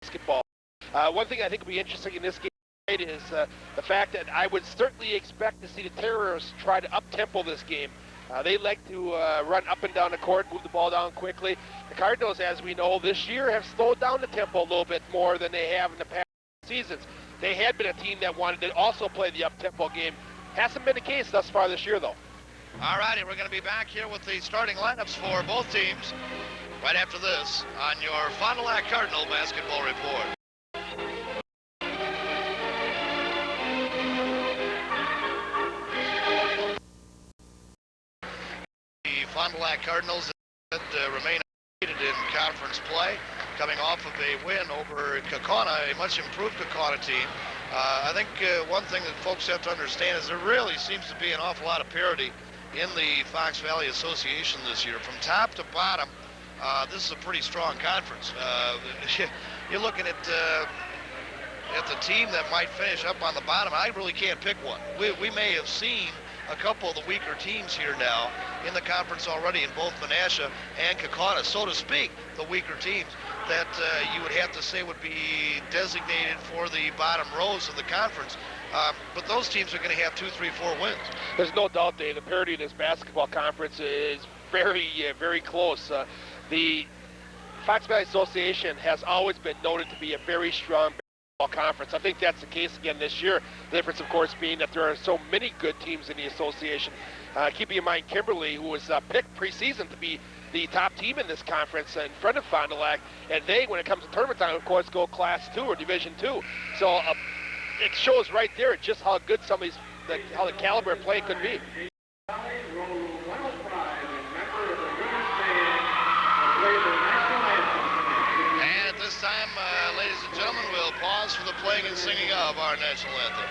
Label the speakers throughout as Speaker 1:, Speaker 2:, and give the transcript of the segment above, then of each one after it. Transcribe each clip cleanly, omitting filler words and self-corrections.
Speaker 1: basketball. One thing I think will be interesting in this game is the fact that I would certainly expect to see the Terrors try to up-tempo this game. They like to run up and down the court, move the ball down quickly. The Cardinals, as we know, this year have slowed down the tempo a little bit more than they have in the past seasons. They had been a team that wanted to also play the up-tempo game. Hasn't been the case thus far this year, though.
Speaker 2: All righty, we're going to be back here with the starting lineups for both teams right after this on your Fond du Lac Cardinal Basketball Report. The Fond du Lac Cardinals remain undefeated in conference play, coming off of a win over Kaukauna, a much improved Kaukauna team. I think one thing that folks have to understand is there really seems to be an awful lot of parity in the Fox Valley Association this year. From top to bottom, this is a pretty strong conference. You're looking at the team that might finish up on the bottom. I really can't pick one. We may have seen a couple of the weaker teams here now in the conference already in both Menasha and Kaukauna, so to speak, the weaker teams that you would have to say would be designated for the bottom rows of the conference. But those teams are going to have 2, 3, 4 wins.
Speaker 1: There's no doubt, Dave. The parity of this basketball conference is very close. The Fox Valley Association has always been noted to be a very strong basketball conference. I think that's the case again this year. The difference, of course, being that there are so many good teams in the association. Keeping in mind Kimberly, who was picked preseason to be the top team in this conference in front of Fond du Lac, and they, when it comes to tournament time, of course, go Class 2 or Division 2. So it shows right there just how good some of these, how the caliber of play could be.
Speaker 2: And at this time, ladies and gentlemen, we'll pause for the playing and singing of our national anthem.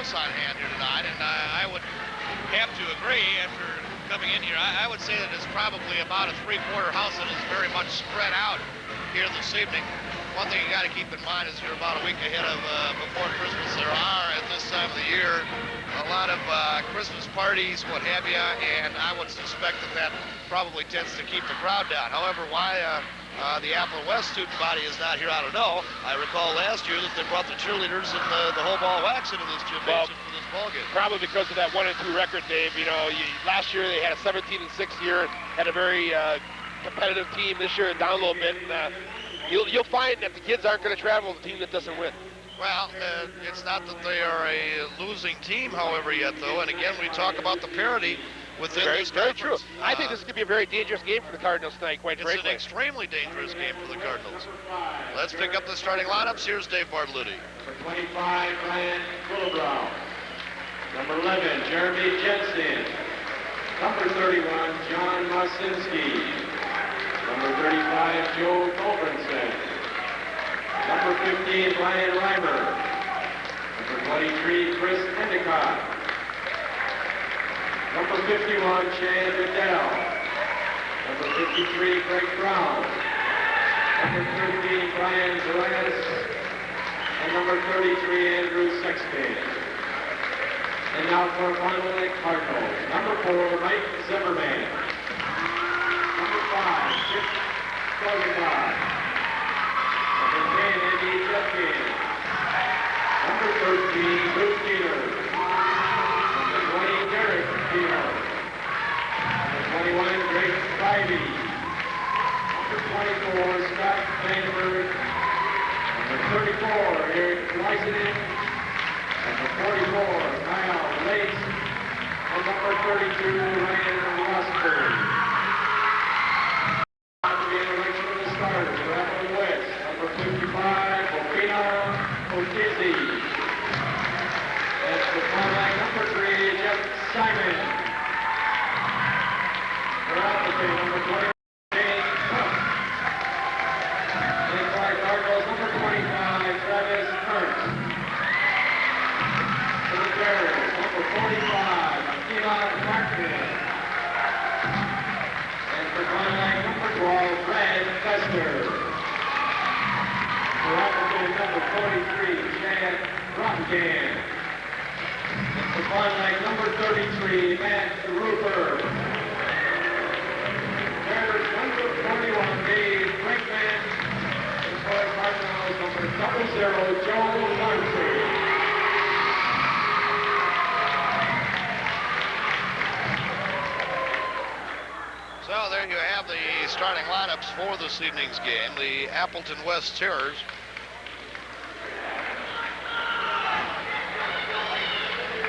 Speaker 2: On hand here tonight, and I would have to agree after coming in here. I would say that it's probably about a 3/4 house that is very much spread out here this evening. One thing you got to keep in mind is you're about a week ahead of before Christmas. There are at this time of the year a lot of Christmas parties, what have you, and I would suspect that probably tends to keep the crowd down. However, why the Appleton West student body is not here, I don't know. I recall last year that they brought the cheerleaders and the whole ball wax into this gymnasium for this ball game.
Speaker 1: Probably because of that 1-2 record, Dave. You know, last year they had a 17-6 year, had a very competitive team. This year down a little bit. And, you'll find that the kids aren't going to travel with a team that doesn't win.
Speaker 2: Well, it's not that they are a losing team, however, yet, though. And again, we talk about the parity within this
Speaker 1: very
Speaker 2: conference.
Speaker 1: True. I think this is going to be a very dangerous game for the Cardinals tonight, quite frankly.
Speaker 2: It's an extremely dangerous game for the Cardinals. Let's pick up the starting lineups. Here's Dave Bartolucci.
Speaker 3: Number 25, Ryan Fulbrow. Number 11, Jeremy Jensen. Number 31, John Mosinski. Number 35, Joe Colbrinson. Number 15, Ryan Reimer. Number 23, Chris Endicott. Number 51, Chad Goodell. Number 53, Greg Brown. Number 13, Brian Zaranis. And number 33, Andrew Sexton. And now for Fond du Lac Cardinals, number 4, Mike Zimmerman. Number 5, Chip Stogenbach. Number 10, Andy Jeffkin. Number 13, Bruce Peter. Number 20, Derek Peter. Number 21, Greg Spivey. Number 24, Scott Vandenberg. Number 34, Eric Leisenen. Number 44, Kyle Lace. And number 32, Ryan Rosberg. On the election of the starters, Appleton West. Number 55, Bobina O'Dizzy. That's the quarterback, number 3, Jeff Simon. For Appleton, number 20, James Cook. And for our Cardinals, number 25, Travis Ernst. For the Bears, number 45, Elon Martin. And for Contact, number 12, Brad Fester. For Appleton, number 43, Chad Rottenkamp. And for Contact, number 33, Matt Rupert. Bears, number 41, Dave Brinkman. And for our Cardinals, number 00, Joe Larson.
Speaker 2: So there you have the starting lineups for this evening's game. The Appleton West Terrors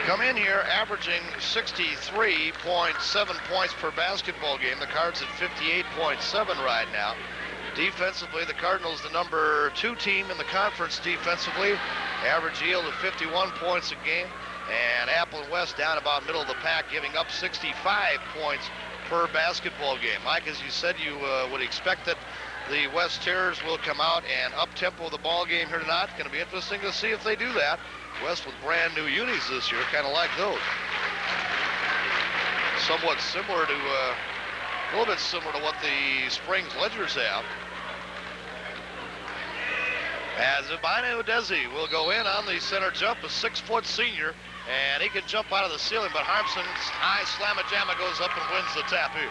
Speaker 2: come in here averaging 63.7 points per basketball game. The Cards at 58.7 right now. Defensively, the Cardinals the number 2 team in the conference defensively. Average yield of 51 points a game. And Appleton West down about middle of the pack, giving up 65 points per basketball game. Mike, as you said, you would expect that the West Terrors will come out and up-tempo the ball game here tonight. It's going to be interesting to see if they do that. West with brand new unis this year, kind of like those. Somewhat similar to, a little bit similar to what the Springs Ledgers have. As Abino Desi will go in on the center jump, a 6-foot senior, and he can jump out of the ceiling, but Harmson's high slamma-jamma goes up and wins the tap here.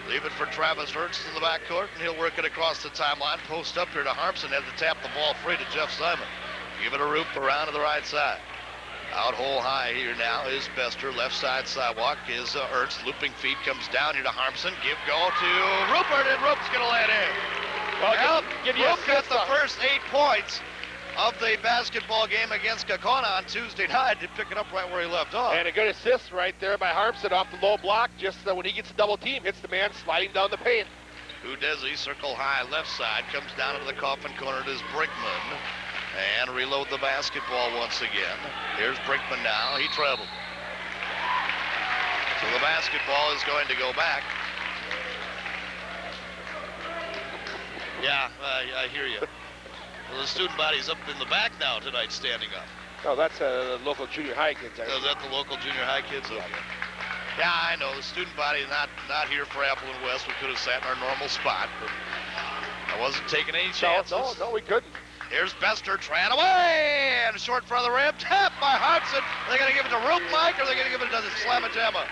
Speaker 2: Leave it for Travis Ernst in the backcourt, and he'll work it across the timeline. Post up here to Harmson, has to tap the ball free to Jeff Simon. Give it a roop around to the right side. Out hole high here now is Bester. Left side sidewalk is Ernst. Looping feed comes down here to Harmson. Give go to Rupert, and Rupert's going to let in. Well, Rup got the first 8 points of the basketball game against Kaukauna on Tuesday night to pick it up right where he left off.
Speaker 1: And a good assist right there by Harmson off the low block. Just when he gets a double team, hits the man sliding down the paint.
Speaker 2: Udesi, circle high left side, comes down into the coffin corner. It is Brinkman. And reload the basketball once again. Here's Brinkman now. He traveled. So the basketball is going to go back. Yeah, I hear you. Well, the student body's up in the back now tonight, standing up.
Speaker 1: Oh, that's the local junior high kids.
Speaker 2: Oh, is that the local junior high kids? Okay. Yeah, I know. The student body not here for Appleton West. We could have sat in our normal spot, but I wasn't taking any chances.
Speaker 1: No, we couldn't.
Speaker 2: Here's Bester trying away, and short front of the rim, tapped by Harmson. Are they going to give it to Rupe, Mike, or are they going to give it to Slamma-Jamma?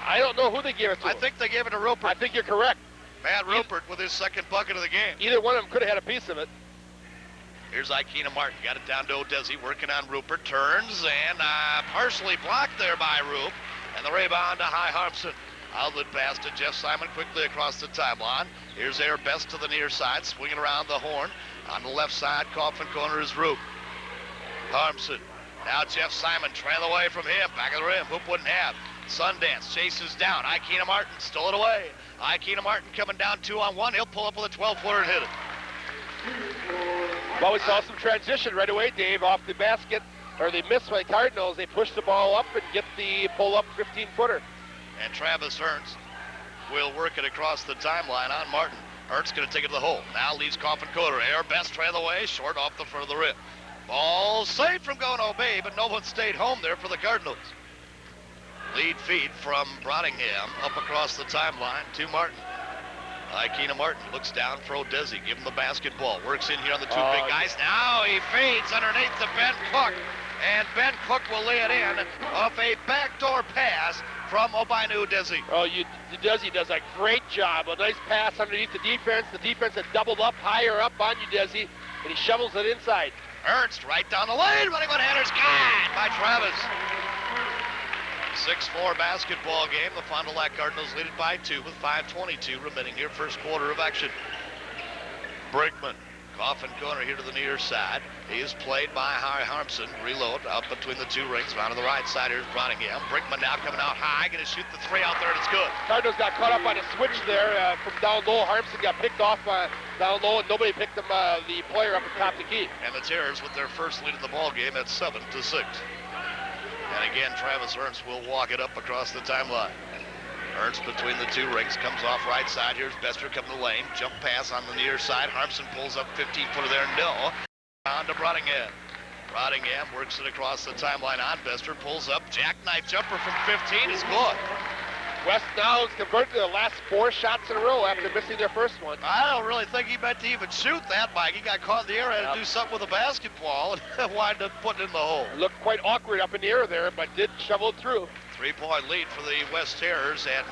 Speaker 1: I don't know who they gave it to.
Speaker 2: I think they gave it to Rupert.
Speaker 1: I think you're correct.
Speaker 2: Matt Rupert with his second bucket of the game.
Speaker 1: Either one of them could have had a piece of it.
Speaker 2: Here's Ikena Martin, got it down to Odesi, working on Rupert, turns, and partially blocked there by Rupe, and the rebound to High Harmson. Outlet pass to Jeff Simon quickly across the timeline. Here's Air Best to the near side, swinging around the horn. On the left side, coffin corner is Rupe. Harmson. Now Jeff Simon trail away from him. Back of the rim. Hoop wouldn't have. Sundance chases down. Ikena Martin stole it away. Ikena Martin coming down 2-on-1. He'll pull up with a 12-footer and hit it.
Speaker 1: Well, we saw some transition right away, Dave, off the basket, or they missed by Cardinals. They push the ball up and get the pull-up 15-footer.
Speaker 2: And Travis Ernst will work it across the timeline on Martin. Ernst going to take it to the hole. Now leaves coffin corner. Air Best trail away, short off the front of the rim. Ball saved from going Obey, but no one stayed home there for the Cardinals. Lead feed from Brottingham up across the timeline to Martin. Ikena Martin looks down for Odesi. Give him the basketball. Works in here on the two big guys. Now he fades underneath the Ben Cook. and Ben Cook will lay it in off a backdoor pass from Obainu Desi.
Speaker 1: Oh, Desi does a great job. A nice pass underneath the defense. The defense had doubled up, higher up on you, Desi, and he shovels it inside.
Speaker 2: Ernst right down the lane, running one-handers, got by Travis. 6-4 basketball game. The Fond du Lac Cardinals lead it by 2 with 5:22 remaining here, first quarter of action. Brinkman, coffin corner here to the near side. He is played by Harmson. Reload out between the two rings. Round to the right side, here's Brottingham. Brinkman now coming out high, going to shoot the three out there, and it's good.
Speaker 1: Cardinals got caught up on a switch there from down low. Harmson got picked off down low, and nobody picked him, the player up at top of the key.
Speaker 2: And the Terrors with their first lead in the ball game at 7-6. And again, Travis Ernst will walk it up across the timeline. Ernst between the two rings, comes off right side. Here's Bester coming to lane. Jump pass on the near side. Harmson pulls up 15-footer there. No. On to Brottingham. Brottingham works it across the timeline on Bester. Pulls up. Jackknife jumper from 15 is good.
Speaker 1: West now has converted the last 4 shots in a row after missing their first one.
Speaker 2: I don't really think he meant to even shoot that, Mike. He got caught in the air, had to do something with the basketball, and wound up putting it in the hole.
Speaker 1: Looked quite awkward up in the air there, but did shovel it through.
Speaker 2: 3-point lead for the West Terrors at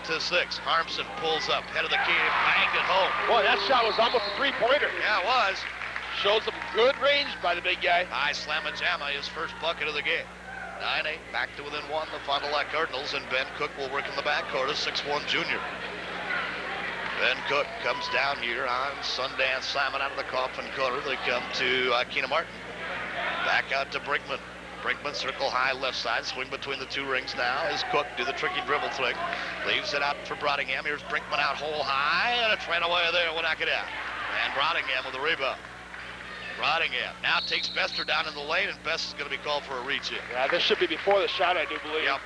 Speaker 2: 9-6. Harmson pulls up, head of the key, banged it home.
Speaker 1: Boy, that shot was almost a 3-pointer.
Speaker 2: Yeah, it was.
Speaker 1: Shows some good range by the big guy.
Speaker 2: High slam-a-jamma, his first bucket of the game. 9-8, back to within 1, the Fond du Lac Cardinals, and Ben Cook will work in the backcourt, a 6'1 junior. Ben Cook comes down here on Sundance Simon out of the coffin corner. They come to Keena Martin. Back out to Brinkman. Brinkman circle high left side, swing between the two rings now as Cook do the tricky dribble trick. Leaves it out for Brottingham. Here's Brinkman out hole high, and a train away there will knock it out. And Brottingham with the rebound. Brottingham now takes Bester down in the lane, and Best is going to be called for a reach in.
Speaker 1: Yeah, this should be before the shot, I do believe.
Speaker 2: Yep.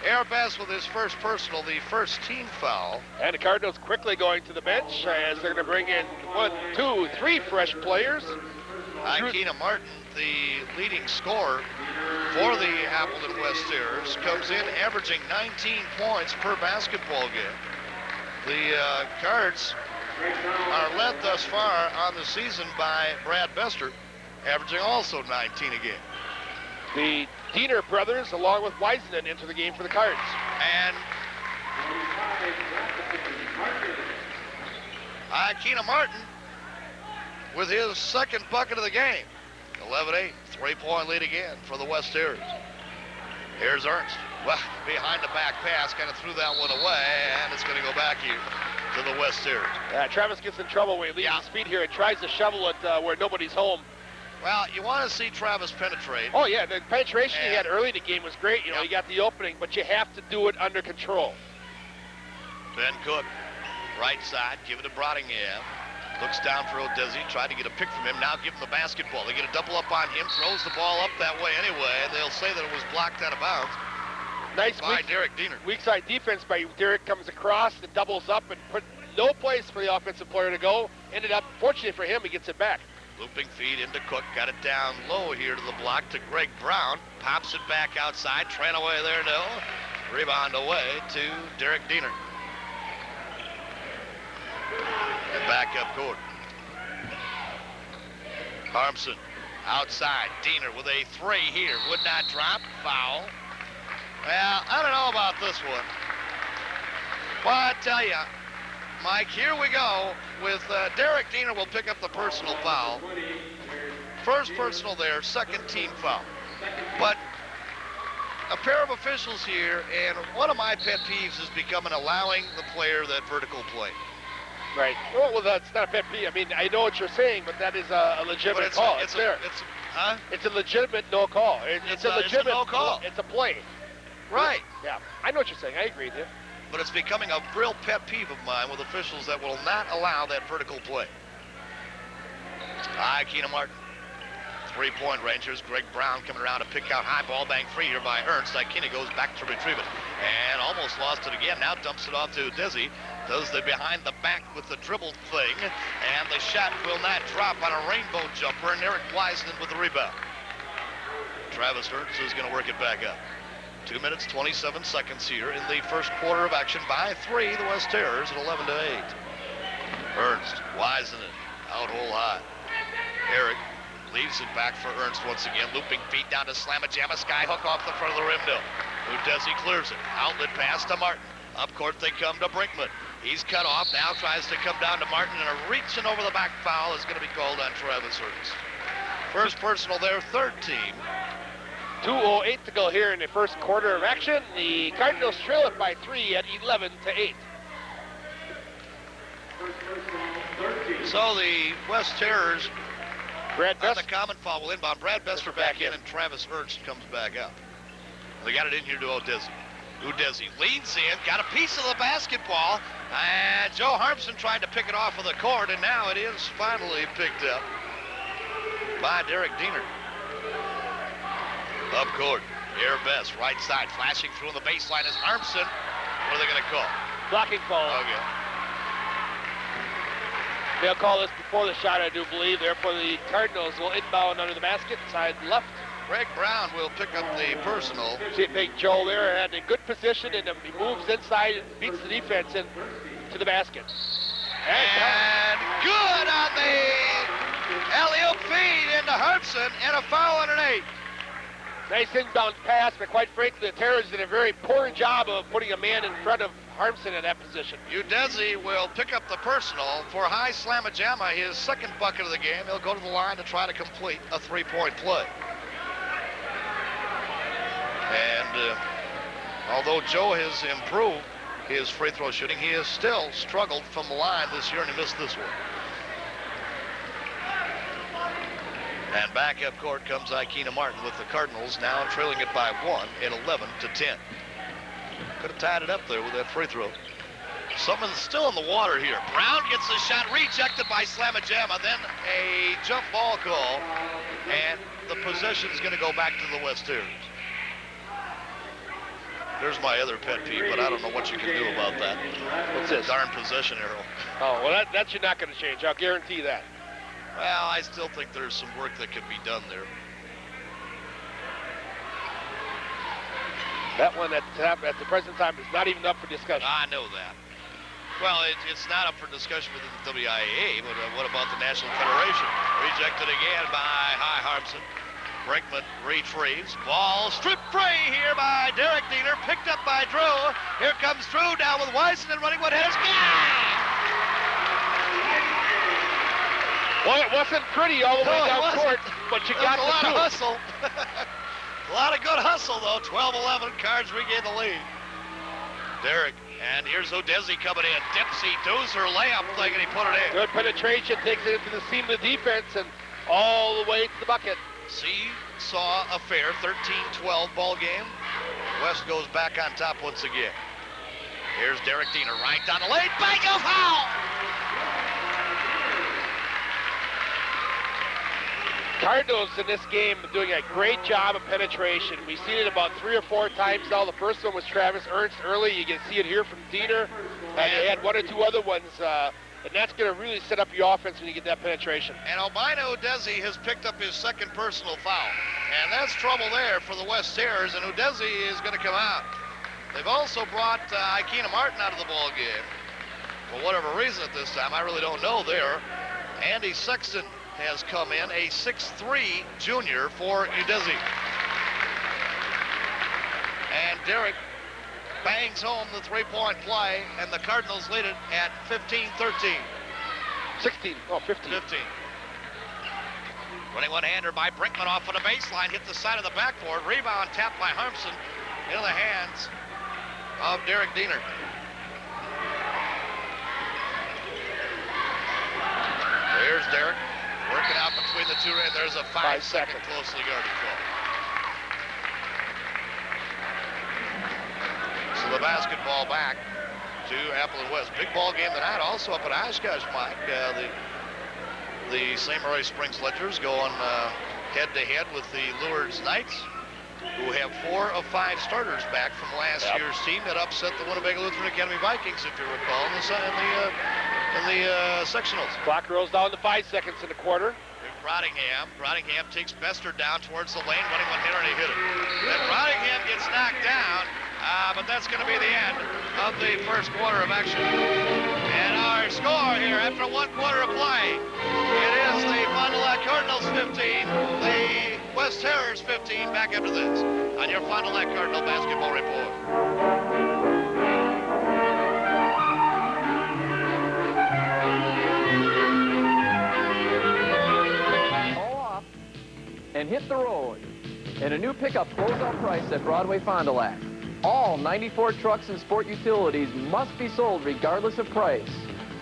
Speaker 2: Air Best with his first personal, the first team foul.
Speaker 1: And the Cardinals quickly going to the bench as they're going to bring in 1, 2, 3 fresh players.
Speaker 2: Keena Martin, the leading scorer for the Appleton West Terrors, comes in averaging 19 points per basketball game. The Cards are led thus far on the season by Brad Bester, averaging also 19 a game.
Speaker 1: The Diener brothers, along with Wiseman, enter the game for the Cards.
Speaker 2: And Keena Martin with his second bucket of the game. 11-8, 3-point lead again for the West Terrors. Here's Ernst. Well, behind the back pass, kind of threw that one away, and it's going to go back here to the West Terrors.
Speaker 1: Travis gets in trouble when he leaves his feet here and tries to shovel it where nobody's home.
Speaker 2: Well, you want to see Travis penetrate.
Speaker 1: Oh, yeah, the penetration he had early in the game was great. You know, he got the opening, but you have to do it under control.
Speaker 2: Ben Cook, right side, give it to Brottingham. Looks down for Odesi, tried to get a pick from him. Now give him the basketball. They get a double up on him, throws the ball up that way anyway, and they'll say that it was blocked out of bounds.
Speaker 1: Nice
Speaker 2: by Derek Diener.
Speaker 1: Weak side defense by Derek, comes across and doubles up and put no place for the offensive player to go. Ended up, fortunately for him, he gets it back.
Speaker 2: Looping feed into Cook, got it down low here to the block to Greg Brown. Pops it back outside, train away there, no. Rebound away to Derek Diener. And back up court. Harmson outside. Diener with a 3 here. Would not drop. Foul. Well, I don't know about this one. Well, I tell you, Mike, here we go with Derek Diener will pick up the personal foul. First personal there, second team foul. But a pair of officials here, and one of my pet peeves is becoming allowing the player that vertical play.
Speaker 1: Right. Well, that's not a pet peeve. I mean, I know what you're saying, but that is a legitimate call. It's there. It's a legitimate no call. It's a legitimate
Speaker 2: no call.
Speaker 1: It's a play.
Speaker 2: Right.
Speaker 1: Yeah. I know what you're saying. I agree with you.
Speaker 2: But it's becoming a real pet peeve of mine with officials that will not allow that vertical play. Keena Martin. 3-point range. Here's Greg Brown coming around to pick out high ball, bang free here by Ernst. Keena goes back to retrieve it and almost lost it again. Now dumps it off to Desi. Does the behind the back with the dribble thing, and the shot will not drop on a rainbow jumper, and Eric Wiseman with the rebound. Travis Ernst is going to work it back up. 2 minutes, 27 seconds here in the first quarter of action by 3, the West Terrors at 11-8. Ernst, Wiseman, out hole high. Eric Leaves it back for Ernst once again. Looping feet down to Slamma-Jamma. Skyhook off the front of the rim mill. Udesi clears it. Outlet pass to Martin. Up court they come to Brinkman. He's cut off. Now tries to come down to Martin, and a reaching over the back foul is going to be called on Travis Ernst. First personal there, third team.
Speaker 1: 2:08 to go here in the first quarter of action. The Cardinals trail it by 3 at 11-8.
Speaker 2: So the West Terrors
Speaker 1: Brad
Speaker 2: on
Speaker 1: Best.
Speaker 2: the common foul will inbound. Brad Bester back in, and Travis Ernst comes back out. They got it in here to Udesi. Udesi leans in, got a piece of the basketball, and Joe Harmson tried to pick it off of the court, and now it is finally picked up by Derek Diener. Up court, Air Best, right side, flashing through on the baseline is Harmson. What are they going to call?
Speaker 1: Blocking foul.
Speaker 2: Okay.
Speaker 1: They'll call this before the shot, I do believe. Therefore, the Cardinals will inbound under the basket, side left.
Speaker 2: Greg Brown will pick up the personal.
Speaker 1: See Big Joe there had a good position, and he moves inside and beats the defense in to the basket.
Speaker 2: And good on the alley-oop feed into Harmson, and a foul on an 8.
Speaker 1: Nice inbound pass, but quite frankly, the Terrors did a very poor job of putting a man in front of Harmson in that position.
Speaker 2: Udesi will pick up the personal for High Slamma-Jamma, his second bucket of the game. He'll go to the line to try to complete a three-point play. And although Joe has improved his free throw shooting, he has still struggled from the line this year, and he missed this one. And back up court comes Ikena Martin with the Cardinals, now trailing it by 1 at 11-10. Could have tied it up there with that free throw. Something's still in the water here. Brown gets the shot rejected by Slamma-Jamma, then a jump ball call, and the possession's going to go back to the West Terrors. There's my other pet peeve, but I don't know what you can do about that.
Speaker 1: What's this?
Speaker 2: Darn possession arrow.
Speaker 1: Oh, well, that you're not going to change. I'll guarantee that.
Speaker 2: Well, I still think there's some work that could be done there.
Speaker 1: That one at the present time is not even up for discussion.
Speaker 2: I know that. Well, it's not up for discussion within the WIAA, but what about the National Federation? Rejected again by High Harmson. Brinkman retrieves. Ball stripped free here by Derek Diener, picked up by Drew. Here comes Drew down with Weissman running one headers.
Speaker 1: Well, it wasn't pretty all the way down court, but you got
Speaker 2: a lot
Speaker 1: the
Speaker 2: of hustle. A lot of good hustle, though. 12-11, Cards regain the lead. Derek, and here's Udesi coming in. Dipsy does her layup thing, and he put it in.
Speaker 1: Good penetration, takes it into the seam of the defense, and all the way to the bucket.
Speaker 2: Saw a fair 13-12 ball game. West goes back on top once again. Here's Derek Diener right down the lane. Bingo foul!
Speaker 1: Cardinals in this game doing a great job of penetration. We've seen it about 3 or 4 times now. The first one was Travis Ernst early. You can see it here from Diener. And they had 1 or 2 other ones. And that's going to really set up your offense when you get that penetration.
Speaker 2: And Albino Udesi has picked up his second personal foul. And that's trouble there for the West Terrors, and Udesi is going to come out. They've also brought Ikena Martin out of the ball game. For whatever reason at this time, I really don't know there. Andy Sexton has come in, a 6'3" junior for Udesi. And Derek bangs home the three-point play, and the Cardinals lead it at 15-13.
Speaker 1: 16, oh, 15.
Speaker 2: 15. Running one-hander by Brinkman off of the baseline, hit the side of the backboard, rebound tapped by Harmson into the hands of Derek Diener. There's Derek, working out between the two, and there's a 5-second closely guarded call. So the basketball back to Appleton West. Big ball game tonight, also up at Oshkosh, Mike. The St. Marie Springs Ledgers going head-to-head with the Lourdes Knights, who have 4 of 5 starters back from last year's team that upset the Winnebago Lutheran Academy Vikings, if you recall, in the sectionals.
Speaker 1: Clock rolls down to 5 seconds in the quarter.
Speaker 2: Brodingham takes Bester down towards the lane, running one-hander, and he hit it. And Brodingham gets knocked down, but that's going to be the end of the first quarter of action. And our our score here after 1 quarter of play. It is the Fond du Lac Cardinals 15, the West Terrors 15. Back after this on your Fond du Lac Cardinal Basketball Report.
Speaker 4: And hit the road. And a new pickup closeout price at Broadway Fond du Lac. All 94 trucks and sport utilities must be sold regardless of price.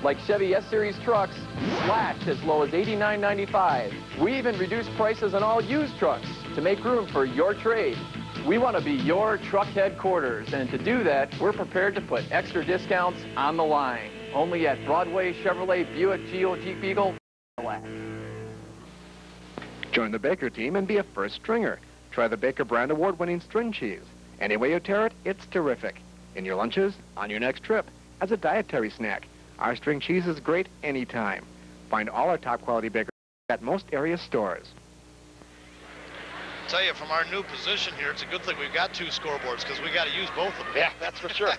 Speaker 4: Like Chevy S-Series trucks, slashed as low as $89.95. We even reduced prices on all used trucks to make room for your trade. We want to be your truck headquarters, and to do that, we're prepared to put extra discounts on the line. Only at Broadway Chevrolet Buick Geo Jeep Eagle Fond du Lac.
Speaker 5: Join the Baker team and be a first stringer. Try the Baker brand award-winning string cheese. Any way you tear it, it's terrific. In your lunches, on your next trip, as a dietary snack. Our string cheese is great anytime. Find all our top quality Baker at most area stores.
Speaker 2: I'll tell you, from our new position here, it's a good thing we've got 2 scoreboards because we got to use both of them.
Speaker 1: Yeah, that's for sure.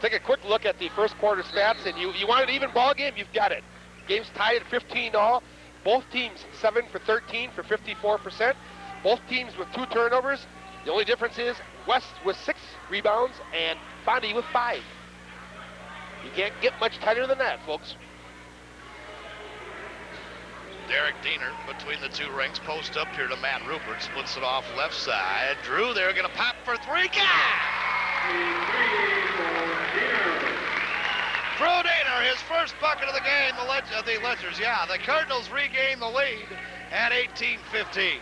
Speaker 1: Take a quick look at the first quarter stats, and you want an even ball game, you've got it. Game's tied at 15-all. Both teams 7 for 13 for 54%. Both teams with 2 turnovers. The only difference is West with 6 rebounds and Fondy with 5. You can't get much tighter than that, folks.
Speaker 2: Derek Diener between the 2 rings, post up here to Matt Rupert, splits it off left side. Drew there, gonna pop for 3. Drew Diener, his first bucket of the game. The Ledgers, yeah. The Cardinals regain the lead at 18-15.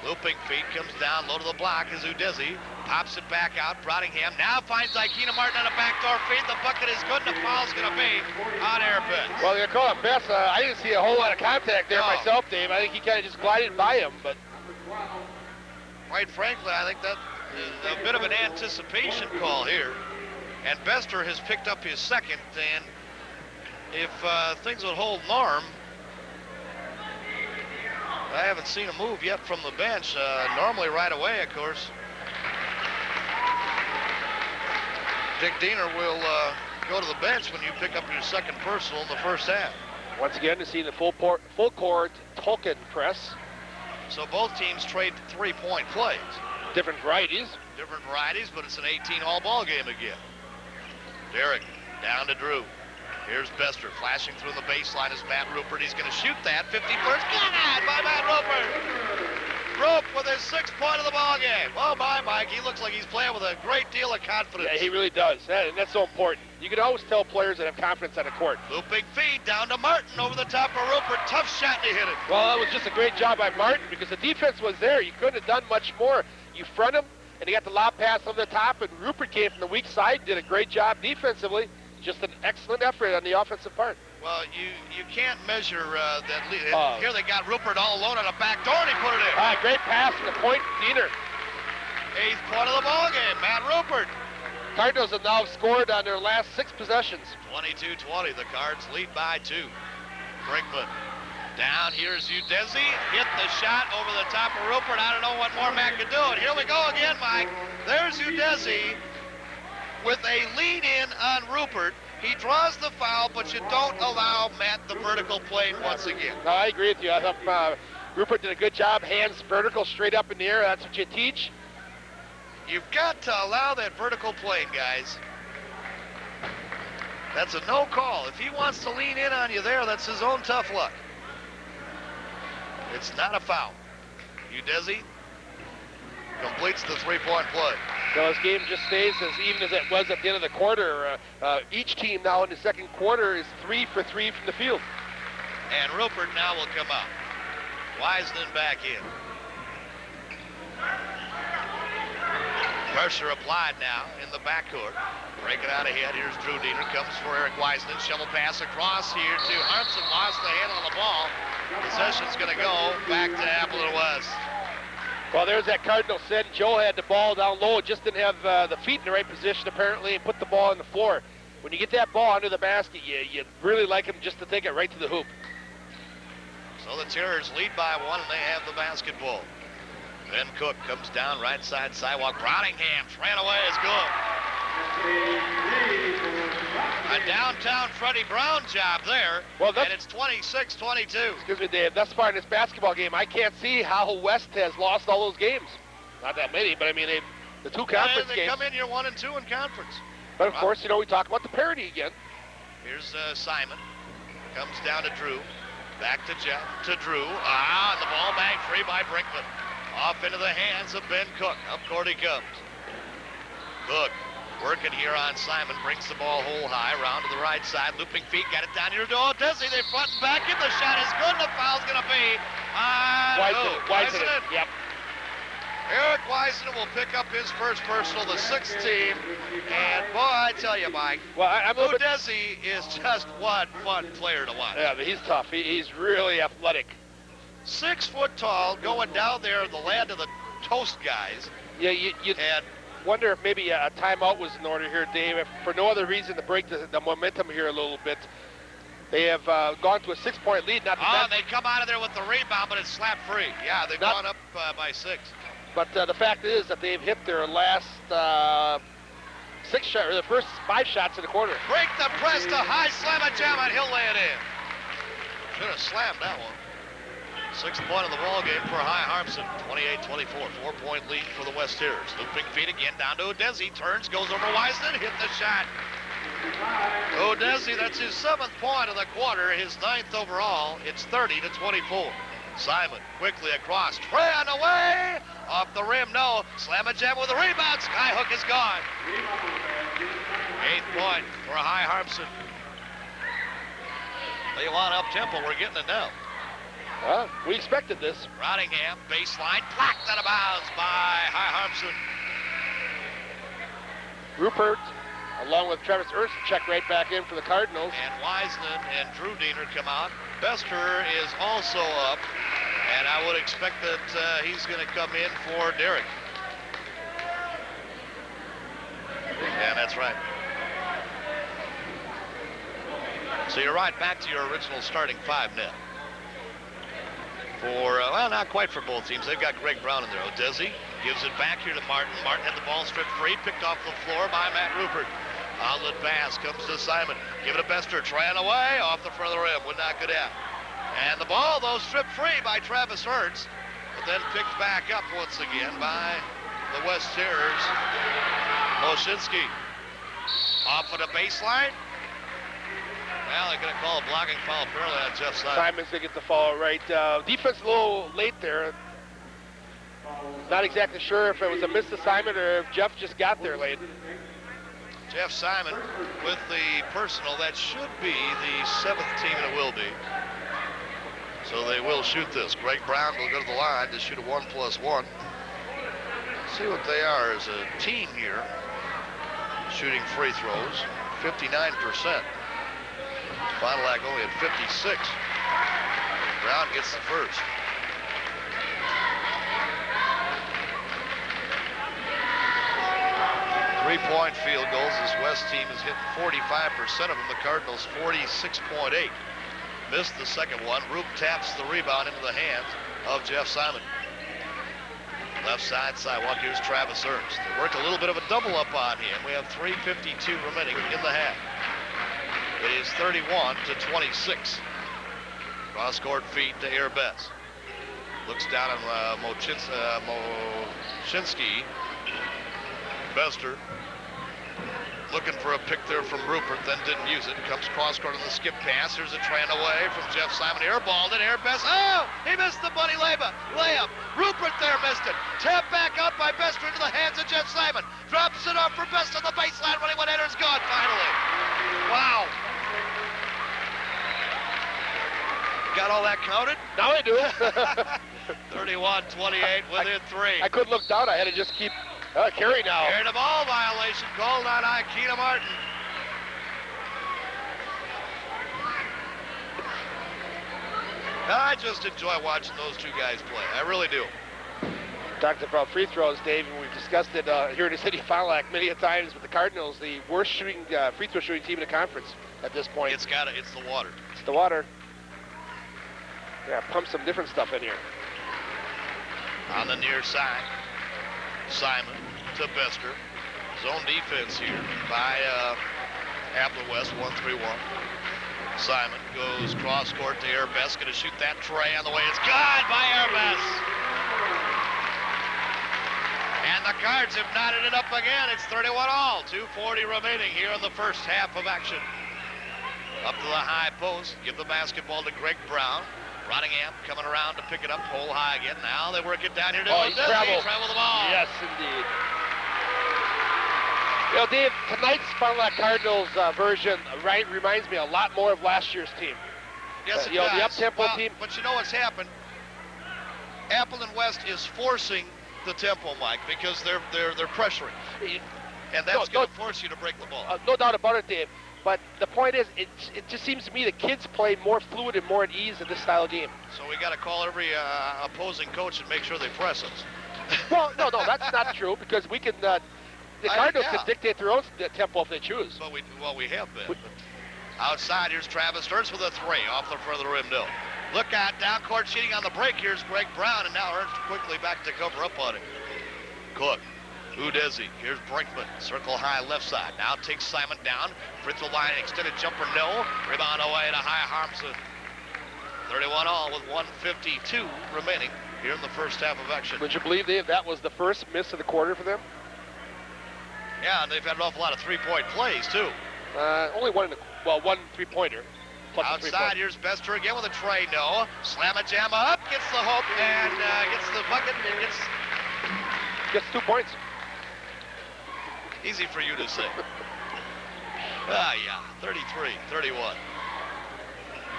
Speaker 2: Looping feet comes down, low to the block is Udezi. Pops it back out. Brottingham now finds Ikena Martin on a backdoor feed. The bucket is good, and the foul's going to be on Airpin.
Speaker 1: Well, they're calling Best. I didn't see a whole lot of contact there myself, Dave. I think he kind of just glided by him, but
Speaker 2: quite frankly, I think that is a bit of an anticipation call here. And Bester has picked up his second, and if things would hold norm, I haven't seen a move yet from the bench. Normally right away, of course. Dick Diener will go to the bench when you pick up your second personal in the first half.
Speaker 1: Once again, to see the full court Tolkien press.
Speaker 2: So both teams trade 3-point plays.
Speaker 1: Different varieties.
Speaker 2: Different varieties, but it's an 18-all ball game again. Derek down to Drew. Here's Bester flashing through the baseline as Matt Rupert. He's going to shoot that. 51st. Good by Matt Rupert. Rope with his 6th point of the ball game. Oh my, Mike, he looks like he's playing with a great deal of confidence.
Speaker 1: Yeah, he really does, and that's so important. You can always tell players that have confidence on the court.
Speaker 2: Looping feed down to Martin over the top of Rupert. Tough shot, and he hit it.
Speaker 1: Well, that was just a great job by Martin because the defense was there. You couldn't have done much more. You front him, and he got the lob pass over the top, and Rupert came from the weak side, did a great job defensively. Just an excellent effort on the offensive part.
Speaker 2: Well, you can't measure that lead. Here they got Rupert all alone on a back door, and he put it in.
Speaker 1: Great pass from the point, Diener.
Speaker 2: 8th point of the ball game, Matt Rupert.
Speaker 1: Cardinals have now scored on their last 6 possessions.
Speaker 2: 22-20, the Cards lead by 2. Brinkman down, here's Udezi. Hit the shot over the top of Rupert. I don't know what more Matt could do. And here we go again, Mike. There's Udezi with a lead in on Rupert. He draws the foul, but you don't allow Matt the vertical plane once again.
Speaker 1: No, I agree with you. I thought Rupert did a good job. Hands vertical, straight up in the air. That's what you teach.
Speaker 2: You've got to allow that vertical plane, guys. That's a no call. If he wants to lean in on you there, that's his own tough luck. It's not a foul. Udezi completes the 3-point play.
Speaker 1: So this game just stays as even as it was at the end of the quarter. Each team now in the second quarter is 3 for 3 from the field.
Speaker 2: And Rupert now will come out. Wiseman back in. Pressure applied now in the backcourt. Breaking out ahead. Here's Drew Diener. Comes for Eric Wiseman. Shovel pass across here to Harmson. Lost the handle on the ball. Possession's going to go back to Appleton West.
Speaker 1: Well, there's that Cardinal set. Joe had the ball down low, just didn't have the feet in the right position apparently, and put the ball on the floor. When you get that ball under the basket, you really like him just to take it right to the hoop.
Speaker 2: So the Terrors lead by 1, and they have the basketball. Ben Cook comes down right side sidewalk. Browningham ran away is good. A downtown Freddie Brown job there,
Speaker 1: Well,
Speaker 2: and it's 26-22.
Speaker 1: Excuse me, Dave. Thus far in this basketball game, I can't see how West has lost all those games. Not that many, but I mean, the two conference
Speaker 2: They
Speaker 1: games.
Speaker 2: come in, you're 1-2 in conference.
Speaker 1: But of course, you know, we talk about the parity again.
Speaker 2: Here's Simon. Comes down to Drew. Back to Jeff, to Drew. And the ball bagged free by Brinkman. Off into the hands of Ben Cook. Up court he comes. Cook working here on Simon. Brings the ball hole high. Round to the right side. Looping feet. Got it down here to Desi. They front and back in. The shot is good. The foul's going to be on
Speaker 1: Weisenen. Yep.
Speaker 2: Eric Weisenen will pick up his first personal, the 6th team. And boy, I tell you, Mike,
Speaker 1: Well, I'm a little bit.
Speaker 2: Desi is just one fun player to watch.
Speaker 1: Yeah, but he's tough. He's really athletic.
Speaker 2: 6 foot tall, going down there in the land of the toast guys.
Speaker 1: Yeah, you'd
Speaker 2: And
Speaker 1: wonder if maybe a timeout was in order here, Dave. If for no other reason to break the momentum here a little bit. They have gone to a 6-point lead. Not that
Speaker 2: they come out of there with the rebound, but it's slapped free. Yeah, they've gone up by 6.
Speaker 1: But the fact is that they've hit their last 6 shots, or the first 5 shots in the quarter.
Speaker 2: Break the press to high slam a jam, and he'll lay it in. Should have slammed that one. 6th point of the ball game for High Harmson. 28-24, 4-point lead for the West Hearers. Looping feet again down to Odesi. Turns, goes over Weisenen, hit the shot. Odesi, that's his 7th point of the quarter, his 9th overall. It's 30-24. Simon quickly across. Trey on the way. Off the rim, no. Slam a jam with a rebound. Skyhook is gone. 8th point for High Harmson. They want up tempo. We're getting it now.
Speaker 1: We expected this.
Speaker 2: Rottingham, baseline, blocked out of bounds by High Harmson.
Speaker 1: Rupert, along with Travis Ernst, check right back in for the Cardinals.
Speaker 2: And Weisenen and Drew Diener come out. Bester is also up, and I would expect that he's going to come in for Derek. Yeah, that's right. So you're right back to your original starting 5 net. For, well, not quite for both teams. They've got Greg Brown in there. Odesi gives it back here to Martin. Martin had the ball stripped free, picked off the floor by Matt Rupert. Outlet pass comes to Simon. Give it to Bester. Trying away off the front of the rim. Would not go down. And the ball, though, stripped free by Travis Ernst, but then picked back up once again by the West Hearers. Moshinsky off of the baseline. Well, they're going to call a blocking foul apparently on Jeff Simon.
Speaker 1: Simon's going to get the foul right. Defense a little late there. Not exactly sure if it was a miss to Simon or if Jeff just got there late.
Speaker 2: Jeff Simon with the personal. That should be the 7th team, and it will be. So they will shoot this. Greg Brown will go to the line to shoot a 1+1. See what they are as a team here. Shooting free throws, 59%. Fond du Lac only at 56. Brown gets the first. Three-point field goals. This West team has hit 45% of them. The Cardinals 46.8. Missed the second one. Roop taps the rebound into the hands of Jeff Simon. Left side sidewalk. Here's Travis Ernst. They work a little bit of a double up on him. We have 3:52 remaining in the half. It is 31-26. Cross court feed to Airbess. Looks down on Moshinsky. Bester looking for a pick there from Rupert, then didn't use it. Comes cross court on the skip pass. There's a trend away from Jeff Simon. Airballed it. Airbess. Oh, he missed the bunny layup. Rupert there missed it. Tap back up by Bester into the hands of Jeff Simon. Drops it off for Bester on the baseline. Running one header's gone finally. Wow. Got all that counted?
Speaker 1: Now I do.
Speaker 2: 31-28 within 3.
Speaker 1: I couldn't look down. I had to just keep carry now.
Speaker 2: Carrying a ball violation called on Ikeda Martin. I just enjoy watching those two guys play. I really do.
Speaker 1: Talked about free throws, Dave, and we've discussed it here in the city of Fond du Lac many a times with the Cardinals, the worst shooting free throw shooting team in the conference at this point.
Speaker 2: It's the water.
Speaker 1: It's the water. Yeah, pump some different stuff in here.
Speaker 2: On the near side, Simon to Bester. Zone defense here by Appleton West, 1-3-1. Simon goes cross court to Airbest, going to shoot that tray on the way. It's good by Airbest. And the Cards have knotted it up again. It's 31-all. 2:40 remaining here in the first half of action. Up to the high post. Give the basketball to Greg Brown. Rottingham coming around to pick it up. Hole high again. Now they work it down here to travel the ball.
Speaker 1: Yes, indeed. You know, Dave, tonight's Fond du Lac Cardinals version reminds me a lot more of last year's team.
Speaker 2: Yes, it
Speaker 1: does. The up-tempo team.
Speaker 2: But you know what's happened? Appleton West is forcing the tempo, Mike, because they're pressuring, and that's going to force you to break the ball.
Speaker 1: No doubt about it, Dave. But the point is, it just seems to me the kids play more fluid and more at ease in this style of game.
Speaker 2: So we got to call every opposing coach and make sure they press us.
Speaker 1: Well, no, that's not true, because we can. The Cardinals can dictate their own tempo if they choose.
Speaker 2: But we have been. Outside, here's Travis Stearns with a three off the front of the rim. No. Look out, down court cheating on the break. Here's Greg Brown, and now Ernst quickly back to cover up on it. Cook. Udezi. Here's Brinkman. Circle high left side. Now takes Simon down. Fritzl line, extended jumper, no. Rebound away to high Harmson. 31-all with 1:52 remaining here in the first half of action.
Speaker 1: Would you believe, Dave, that was the first miss of the quarter for them?
Speaker 2: Yeah, and they've had an awful lot of three-point plays, too.
Speaker 1: Only one three-pointer.
Speaker 2: Outside, here's Bester again with a tray, no. Slam-a-jamma up, gets the hook, and gets the bucket, and
Speaker 1: gets 2 points.
Speaker 2: Easy for you to say. Yeah, 33-31.